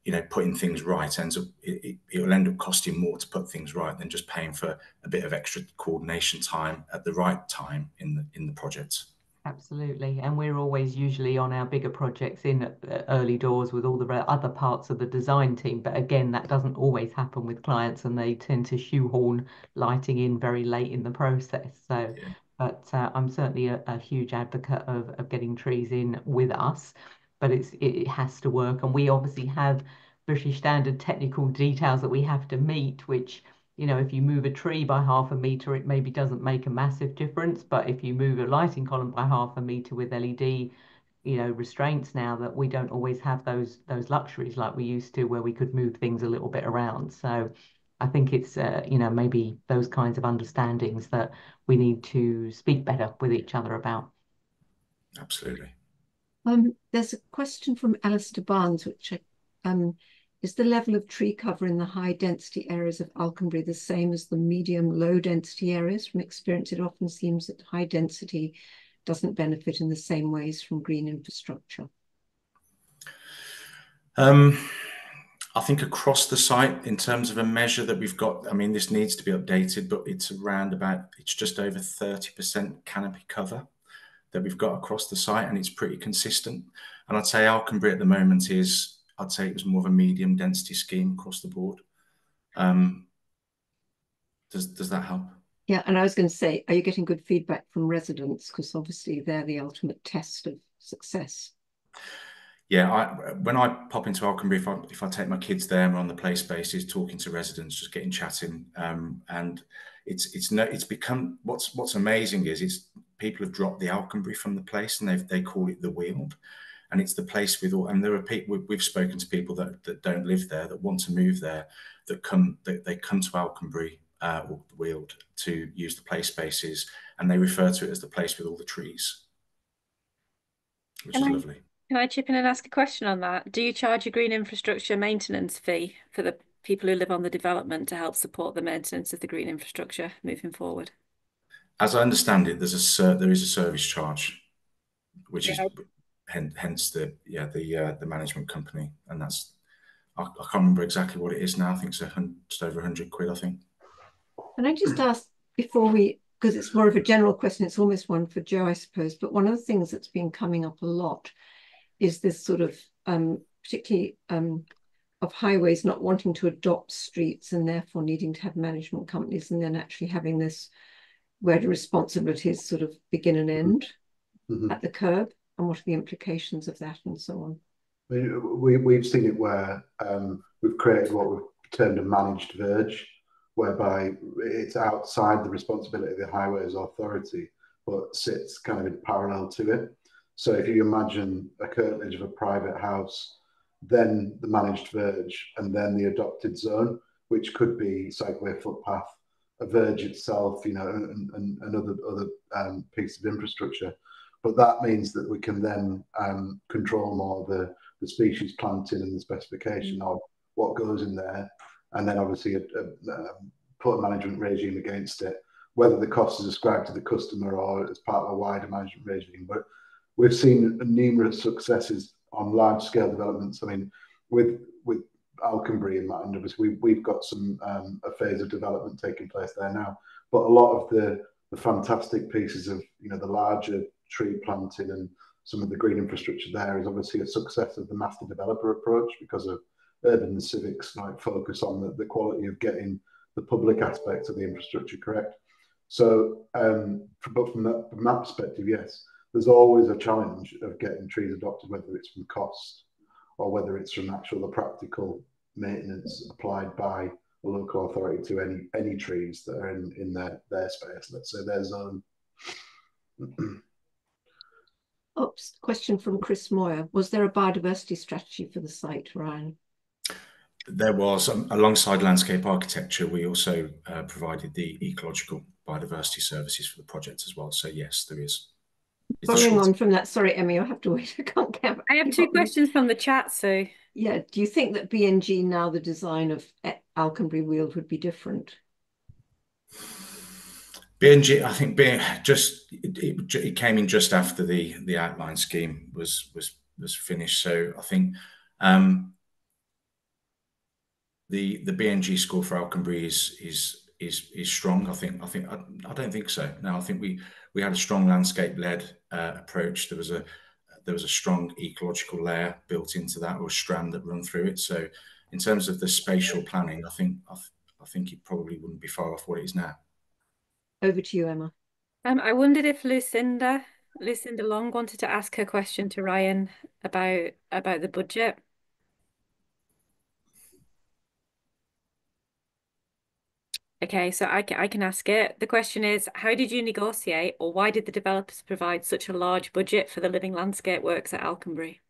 you know, putting things right it will end up costing more to put things right than just paying for a bit of extra coordination time at the right time in the project. Absolutely. And we're always usually on our bigger projects in at early doors with all the other parts of the design team. But again, that doesn't always happen with clients, and they tend to shoehorn lighting in very late in the process. So, Yeah. but I'm certainly a huge advocate of getting trees in with us, but it has to work. And we obviously have British standard technical details that we have to meet, which, you know, if you move a tree by half a meter, it maybe doesn't make a massive difference. But if you move a lighting column by half a meter with LED, you know, restraints now, that we don't always have those luxuries like we used to, where we could move things a little bit around. So I think it's, you know, maybe those kinds of understandings that we need to speak better with each other about. Absolutely. There's a question from Alistair Barnes, which is the level of tree cover in the high density areas of Alconbury the same as the medium low density areas? From experience, it often seems that high density doesn't benefit in the same ways from green infrastructure. I think across the site, in terms of a measure that we've got, I mean, this needs to be updated, but it's just over 30% canopy cover that we've got across the site, and it's pretty consistent. And I'd say Alconbury at the moment I'd say it was more of a medium density scheme across the board. Does that help? Yeah, and I was going to say, are you getting good feedback from residents? Because obviously they're the ultimate test of success. Yeah, when I pop into Alconbury, if I take my kids there, and we're on the play spaces, talking to residents, just getting chatting, and it's become what's amazing is people have dropped the Alconbury from the place, and they call it the Weald, and it's the place with all. And there are people, we've spoken to people that don't live there, that want to move there, that they come to Alconbury or the Weald to use the play spaces, and they refer to it as the place with all the trees, which is lovely. Can I chip in and ask a question on that? Do you charge a green infrastructure maintenance fee for the people who live on the development to help support the maintenance of the green infrastructure moving forward? As I understand it, there is a service charge, which is hence the management company, and that's I can't remember exactly what it is now. I think it's just over 100 quid, I think. Can I just ask before because it's more of a general question, it's almost one for Joe, I suppose, but one of the things that's been coming up a lot is this sort of, particularly of highways not wanting to adopt streets and therefore needing to have management companies, and then actually having this where the responsibilities sort of begin and end at the curb, and what are the implications of that and so on. We've seen it where we've created what we've termed a managed verge, whereby it's outside the responsibility of the Highways Authority, but sits kind of in parallel to it. So if you imagine a curtilage of a private house, then the managed verge, and then the adopted zone, which could be cycleway, footpath, a verge itself, you know, and other pieces of infrastructure. But that means that we can then control more the species planting and the specification of what goes in there, and then obviously put a management regime against it, whether the cost is ascribed to the customer or as part of a wider management regime. But we've seen numerous successes on large scale developments. I mean, with Alconbury in mind, obviously we've got a phase of development taking place there now. But a lot of the fantastic pieces of, you know, the larger tree planting and some of the green infrastructure there is obviously a success of the master developer approach, because of urban and civics like focus on the quality of getting the public aspects of the infrastructure correct. So, but from that perspective, yes, there's always a challenge of getting trees adopted, whether it's from cost or whether it's from the practical maintenance applied by a local authority to any trees that are in their space, let's say their zone. Oops, question from Chris Moyer. Was there a biodiversity strategy for the site, Ryan? There was, alongside landscape architecture, we also provided the ecological biodiversity services for the project as well. So yes, there is. Following on from that, sorry, Emmy, you'll have to wait. I have two questions from the chat, so. Yeah, do you think that BNG, now the design of Alconbury Weald, would be different? BNG, I think it came in just after the outline scheme was finished. So I think the BNG score for Alconbury is strong. I don't think so. No, I think we had a strong landscape-led approach. There was a strong ecological layer built into that, or a strand that run through it. So in terms of the spatial planning, I think it probably wouldn't be far off what it is now. Over to you, Emma. I wondered if Lucinda Long wanted to ask her question to Ryan about the budget. Okay, so I can ask it. The question is, how did you negotiate, or why did the developers provide such a large budget for the living landscape works at Alconbury?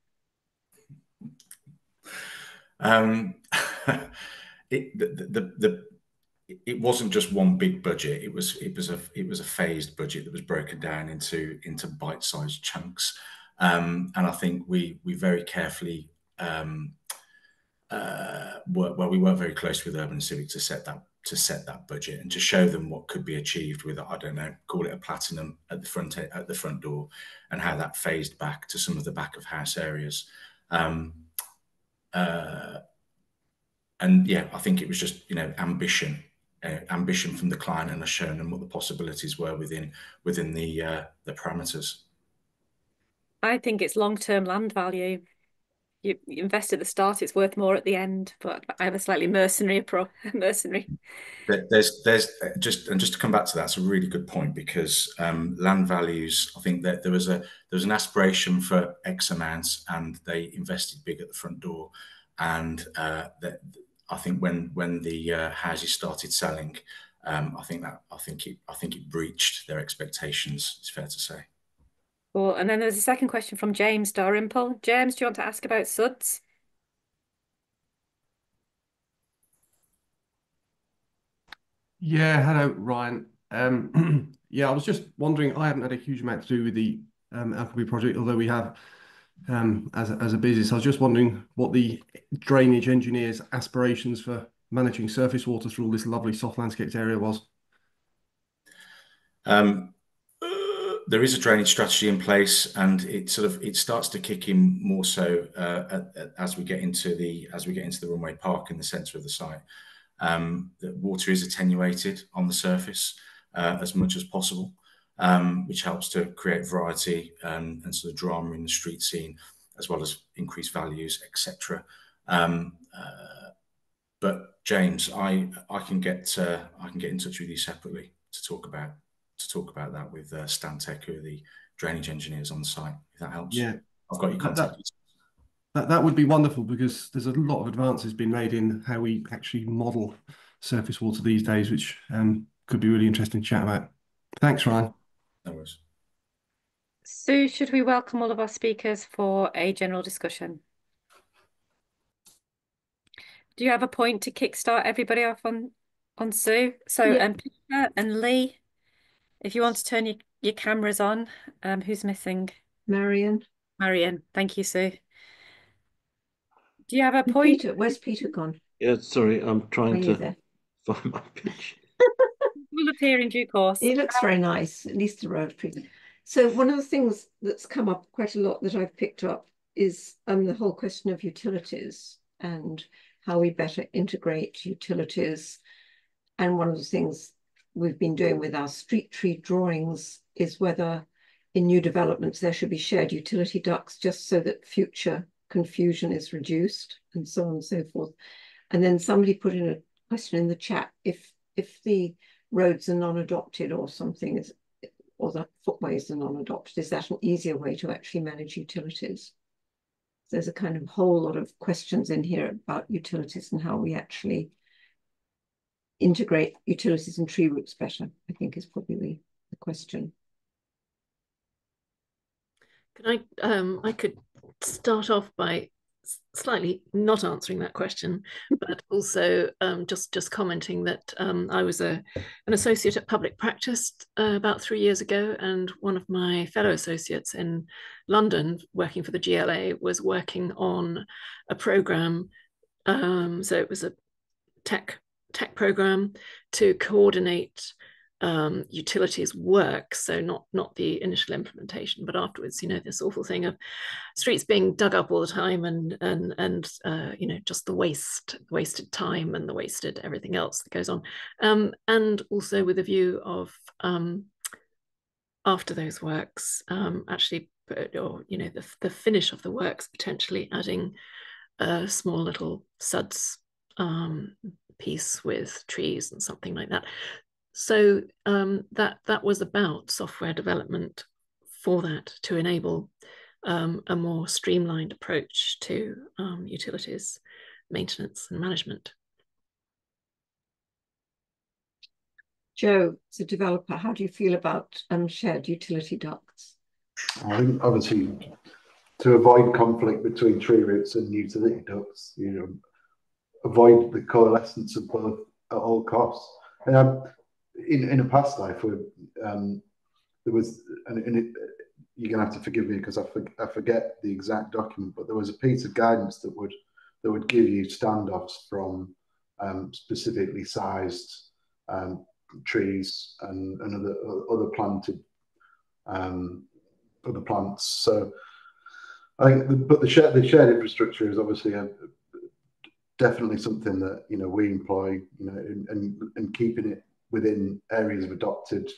It wasn't just one big budget. It was a phased budget that was broken down into bite-sized chunks, and I think we very carefully we worked very closely with Urban Civic to set that budget and to show them what could be achieved with, I don't know, call it a platinum at the front door, and how that phased back to some of the back of house areas. And yeah, I think it was just, you know, ambition from the client, and us showing them what the possibilities were within the parameters. I think it's long-term land value. You invest at the start, it's worth more at the end. But I have a slightly mercenary. There's just to come back to that, it's a really good point, because land values, I think that there was an aspiration for X amounts, and they invested big at the front door, and I think when the houses started selling, I think it breached their expectations. It's fair to say. Cool. And then there's a second question from James Dalrymple. James, do you want to ask about SuDS? Yeah, hello, Ryan. Yeah, I was just wondering, I haven't had a huge amount to do with the Alchemy project, although we have as a business. I was just wondering what the drainage engineer's aspirations for managing surface water through all this lovely soft landscaped area was. There is a drainage strategy in place, and it starts to kick in more so as we get into the runway park in the centre of the site. The water is attenuated on the surface as much as possible, which helps to create variety and sort of drama in the street scene, as well as increased values, etc. But James, I can get in touch with you separately to talk about that with Stantec, who are the drainage engineers on the site, if that helps. Yeah, I've got your contact details. That would be wonderful, because there's a lot of advances being made in how we actually model surface water these days, which could be really interesting to chat about. Thanks, Ryan. No worries. Sue, should we welcome all of our speakers for a general discussion? Do you have a point to kickstart everybody off on Sue? So, Yeah. Peter and Lee, if you want to turn your cameras on, who's missing? Marion. Marion. Thank you, Sue. Do you have a And point? Peter, where's Peter gone? Yeah, sorry, I'm Are trying you to there? find my picture. Will appear in due course. It looks very nice, at least the road tree. So one of the things that's come up quite a lot that I've picked up is the whole question of utilities and how we better integrate utilities. And one of the things we've been doing with our street tree drawings is whether in new developments there should be shared utility ducts, just so that future confusion is reduced, and so on and so forth. And then somebody put in a question in the chat, if the roads are non-adopted or something, or the footways are non-adopted, is that an easier way to actually manage utilities? There's a kind of whole lot of questions in here about utilities and how we actually integrate utilities and tree roots better, I think, is probably the question. I could start off by slightly not answering that question, but also just commenting that I was an associate at public practice about 3 years ago, and one of my fellow associates in London working for the GLA was working on a program. So it was a tech program to coordinate utilities work, so not the initial implementation, but afterwards, this awful thing of streets being dug up all the time, and just the wasted time and the wasted everything else that goes on, and also with a view of after those works, actually, or the finish of the works, potentially adding a small little SuDS piece with trees and something like that. So that was about software development for that, to enable a more streamlined approach to utilities maintenance and management. Joe, as a developer, how do you feel about shared utility ducts? I think obviously to avoid conflict between tree roots and utility ducts, avoid the coalescence of both at all costs. In a past life, where there was, you're gonna have to forgive me because I forget the exact document, but there was a piece of guidance that would give you standoffs from specifically sized trees and other planted other plants. So I think, but the shared infrastructure is obviously definitely something that we employ, and keeping it within areas of adopted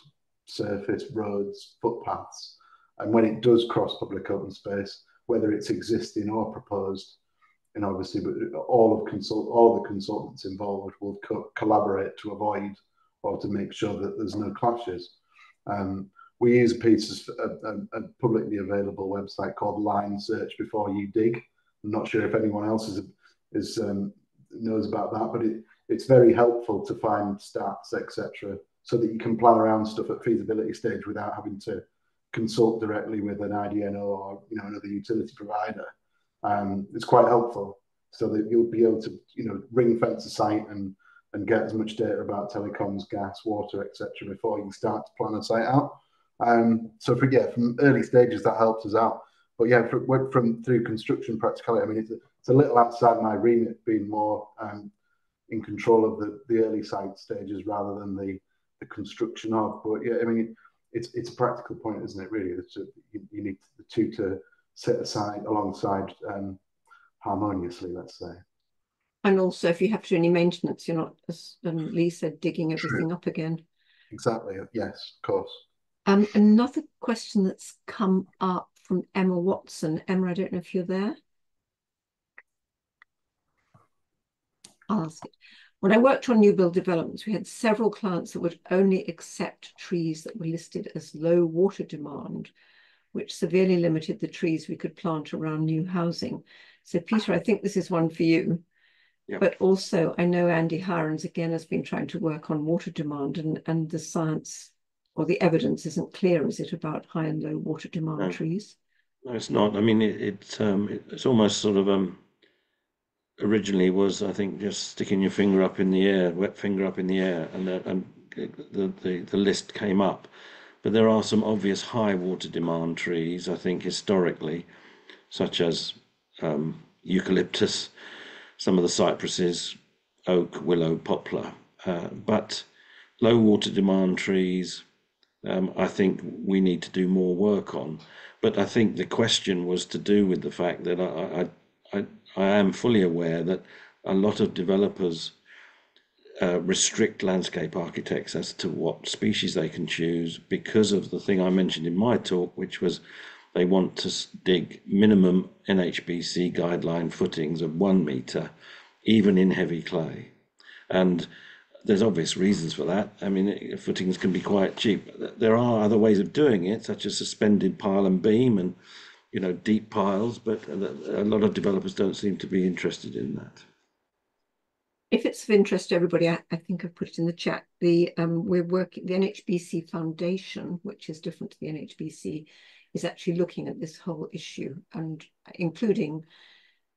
surface, roads, footpaths, and when it does cross public open space, whether it's existing or proposed, and obviously all the consultants involved will collaborate to avoid or to make sure that there's no clashes. We use a publicly available website called Line Search Before You Dig. I'm not sure if anyone else knows about that, but it's very helpful to find stats, etc., so that you can plan around stuff at feasibility stage without having to consult directly with an IDNO or another utility provider. It's quite helpful, so that you'll be able to ring fence a site and get as much data about telecoms, gas, water, etc., before you start to plan a site out. So from early stages that helps us out. But yeah, from through construction practicality, I mean, it's a little outside my remit, being more in control of the early site stages rather than the construction of. But yeah, I mean, it's a practical point, isn't it? Really, that you need the two to sit aside alongside harmoniously, let's say. And also, if you have to do any maintenance, you're not, as Lee said, digging everything True. up again. Exactly. Yes, of course. Another question that's come up from Emma Watson. Emma, I don't know if you're there. I'll ask it. When I worked on new build developments, we had several clients that would only accept trees that were listed as low water demand, which severely limited the trees we could plant around new housing. So Peter, I think this is one for you. Yep. But also I know Andy Hirons again has been trying to work on water demand, and the science or the evidence isn't clear, is it, about high and low water demand trees? No, it's not. I mean, it's almost sort of originally was, I think, just sticking your finger up in the air, wet finger up in the air, and the list came up. But there are some obvious high water demand trees, I think, historically, such as eucalyptus, some of the cypresses, oak, willow, poplar. But low water demand trees, I think we need to do more work on. But I think the question was to do with the fact that I am fully aware that a lot of developers restrict landscape architects as to what species they can choose because of the thing I mentioned in my talk, which was they want to dig minimum NHBC guideline footings of 1 metre, even in heavy clay. And there's obvious reasons for that. I mean, footings can be quite cheap. There are other ways of doing it, such as suspended pile and beam and deep piles, but a lot of developers don't seem to be interested in that. If it's of interest to everybody, I think I've put it in the chat. We're working, the NHBC Foundation, which is different to the NHBC, is actually looking at this whole issue, and including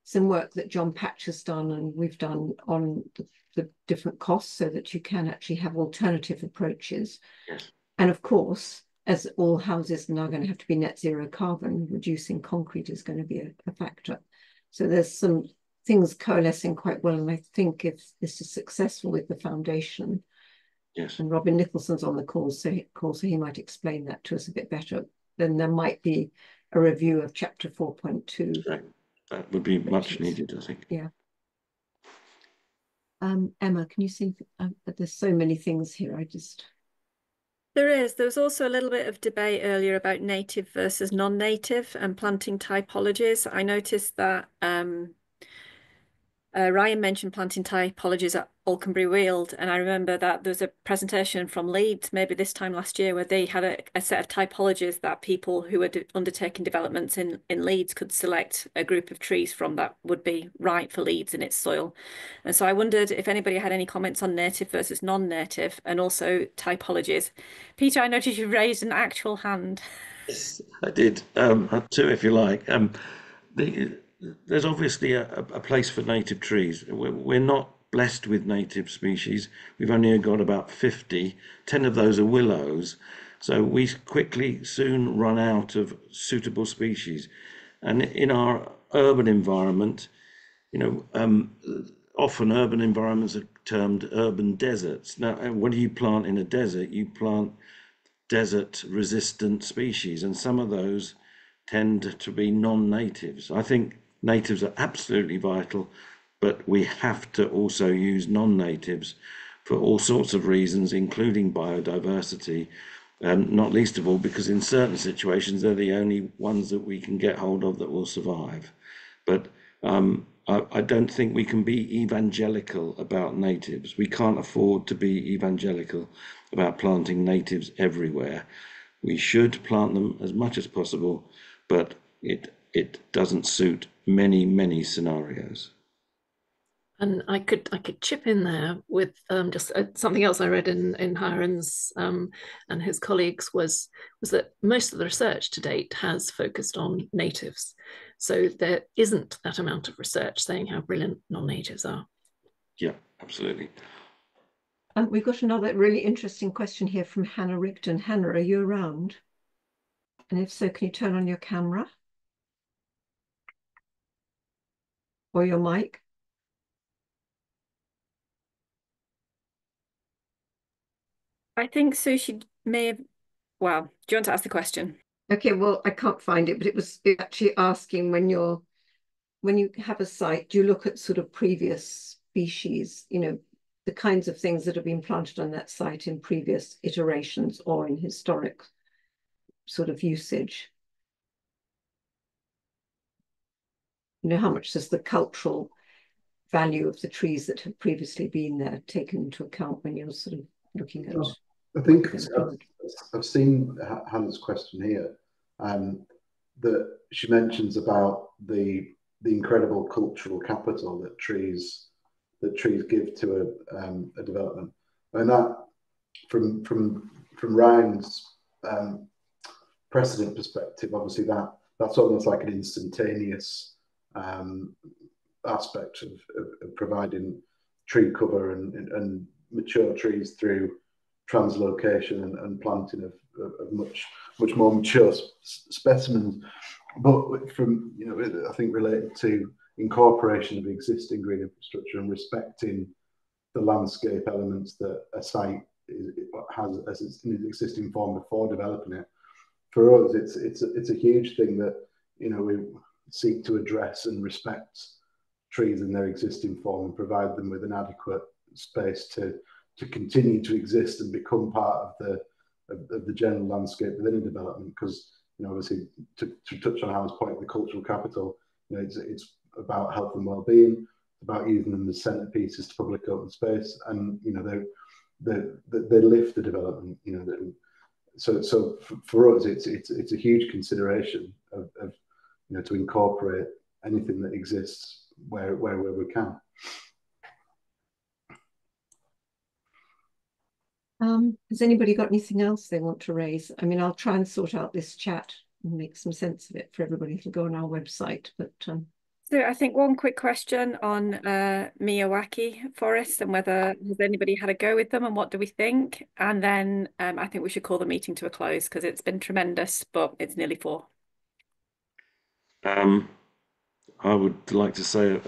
some work that John Patch has done and we've done on the different costs, so that you can actually have alternative approaches. Yes. And of course, as all houses are now going to have to be net zero carbon, reducing concrete is going to be a factor. So there's some things coalescing quite well. And I think if this is successful with the foundation, yes, and Robin Nicholson's on the call, so he might explain that to us a bit better, then there might be a review of chapter 4.2. Right. That would be much needed, I think. Yeah. Emma, can you see, there's so many things here, There is. There was also a little bit of debate earlier about native versus non-native and planting typologies. I noticed that Ryan mentioned planting typologies at Alconbury Weald, and I remember that there's a presentation from Leeds, maybe this time last year, where they had a set of typologies that people who were undertaking developments in Leeds could select a group of trees from that would be right for Leeds in its soil. And so I wondered if anybody had any comments on native versus non-native and also typologies. Peter, I noticed you raised an actual hand. Yes, I did. Two, if you like. There's obviously a place for native trees. We're not blessed with native species. We've only got about 50. 10 of those are willows. So we quickly soon run out of suitable species. And in our urban environment, often urban environments are termed urban deserts. Now, what do you plant in a desert? You plant desert resistant species, and some of those tend to be non-natives. I think natives are absolutely vital, but we have to also use non-natives for all sorts of reasons, including biodiversity, not least of all because in certain situations they're the only ones that we can get hold of that will survive. But I don't think we can be evangelical about natives. We can't afford to be evangelical about planting natives everywhere. We should plant them as much as possible, but it doesn't suit many scenarios. And I could chip in there with just something else I read in Hiren's and his colleagues was that most of the research to date has focused on natives, so there isn't that amount of research saying how brilliant non-natives are. Yeah, absolutely. We've got another really interesting question here from Hannah Rigdon. Hannah, are you around? And if so, can you turn on your camera or your mic? I think Sushi may have. Well, do you want to ask the question? Okay, well, I can't find it, but it was actually asking when you have a site, do you look at sort of previous species, the kinds of things that have been planted on that site in previous iterations or in historic sort of usage? How much does the cultural value of the trees that have previously been there taken into account when you're sort of looking at? I think I've seen Hannah's question here, that she mentions about the incredible cultural capital that trees give to a development, and that from Ryan's precedent perspective, obviously that's almost like an instantaneous aspect of providing tree cover and mature trees through translocation and planting of much more mature specimens. But from I think related to incorporation of existing green infrastructure and respecting the landscape elements that a site has as its in its existing form before developing it. For us, it's a huge thing that we seek to address and respect trees in their existing form and provide them with an adequate space to continue to exist and become part of the general landscape within a development. Because obviously, to touch on Hannah's point, the cultural capital, it's about health and well-being, about using them as centerpieces to public open space, and they lift the development. So for us, it's a huge consideration of to incorporate anything that exists where we can. Has anybody got anything else they want to raise? I mean, I'll try and sort out this chat and make some sense of it for everybody to go on our website. But So I think one quick question on Miyawaki forests and whether has anybody had a go with them and what do we think? And then I think we should call the meeting to a close because it's been tremendous, but it's nearly 4. I would like to say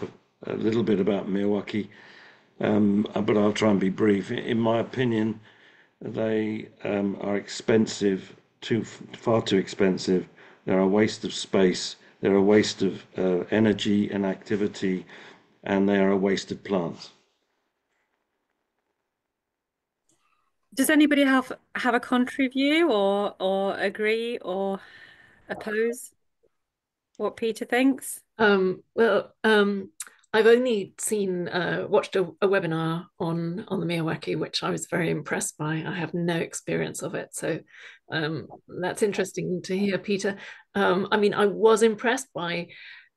a little bit about Miyawaki, but I'll try and be brief. In my opinion, they are expensive, far too expensive. They're a waste of space. They're a waste of energy and activity, and they are a waste of plants. Does anybody have a contrary view or agree or oppose what Peter thinks? Well, I've only watched a webinar on the Miyawaki, which I was very impressed by. I have no experience of it, so that's interesting to hear, Peter. I mean, I was impressed by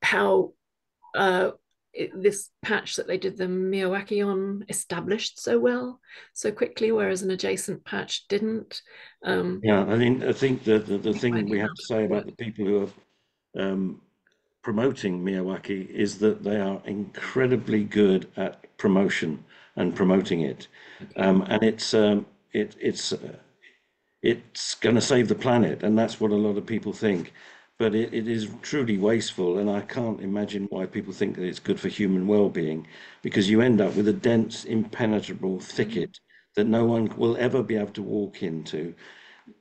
how this patch that they did the Miyawaki on established so well, so quickly, whereas an adjacent patch didn't. Yeah, I think the thing we have to say about the people who are promoting Miyawaki is that they are incredibly good at promotion and promoting it, and it's going to save the planet, and that's what a lot of people think. But it is truly wasteful, and I can't imagine why people think that it's good for human well-being, because you end up with a dense, impenetrable thicket that no one will ever be able to walk into.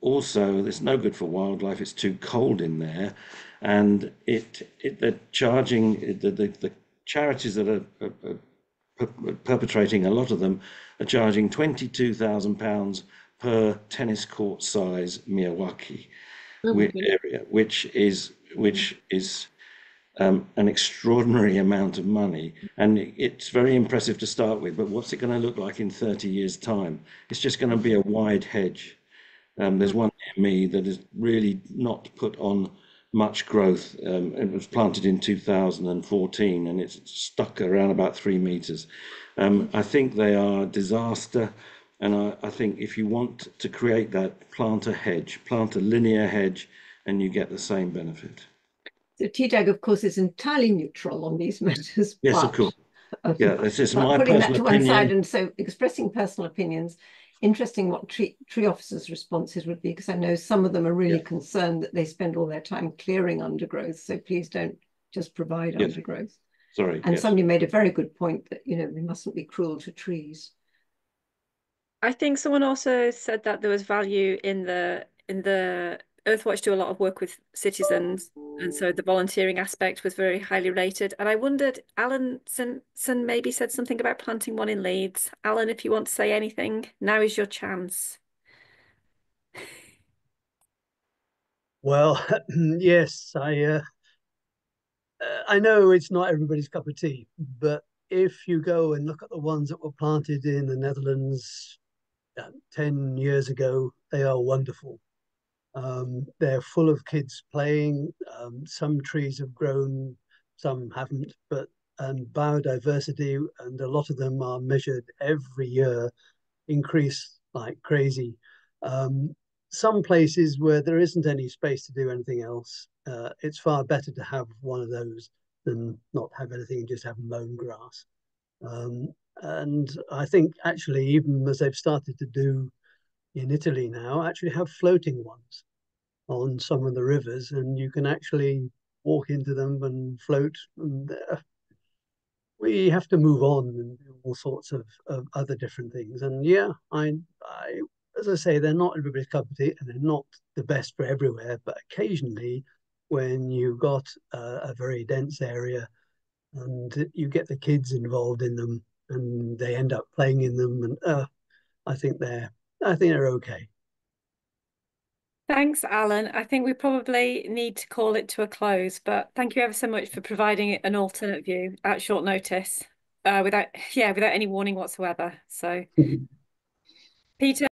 Also, it's no good for wildlife. It's too cold in there, and they're charging the charities that are perpetrating a lot of them are charging £22,000 per tennis court size Miyawaki area, which is an extraordinary amount of money, and it's very impressive to start with. But what's it going to look like in 30 years' time? It's just going to be a wide hedge. There's one near me that is really not put on much growth. It was planted in 2014 and it's stuck around about 3 meters. I think they are a disaster. And I think if you want to create that, plant a hedge, plant a linear hedge, and you get the same benefit. So TDAG, of course, is entirely neutral on these matters, Yes, of but course. Yeah, this is my putting that personal to one side, opinion. and so expressing personal opinions, interesting what tree officers' responses would be, because I know some of them are really concerned that they spend all their time clearing undergrowth. So please don't just provide undergrowth. Sorry. And somebody made a very good point that, we mustn't be cruel to trees. I think someone also said that there was value in the Earthwatch do a lot of work with citizens, and so the volunteering aspect was very highly rated. And I wondered, Alan Son maybe said something about planting one in Leeds. Alan, if you want to say anything, now is your chance. Well, yes, I know it's not everybody's cup of tea, but if you go and look at the ones that were planted in the Netherlands 10 years ago, they are wonderful. They're full of kids playing. Some trees have grown, some haven't, and biodiversity, and a lot of them are measured every year, increase like crazy. Some places where there isn't any space to do anything else, it's far better to have one of those than not have anything and just have mown grass. And I think actually, even as they've started to do in Italy now, actually have floating ones on some of the rivers, and you can actually walk into them and float. And we have to move on and do all sorts of other different things. And yeah, as I say, they're not everybody's cup of tea, and they're not the best for everywhere. But occasionally, when you've got a very dense area and you get the kids involved in them, and they end up playing in them, and I think they're okay. Thanks, Alan. I think we probably need to call it to a close, but thank you ever so much for providing an alternate view at short notice, without any warning whatsoever. So, Peter.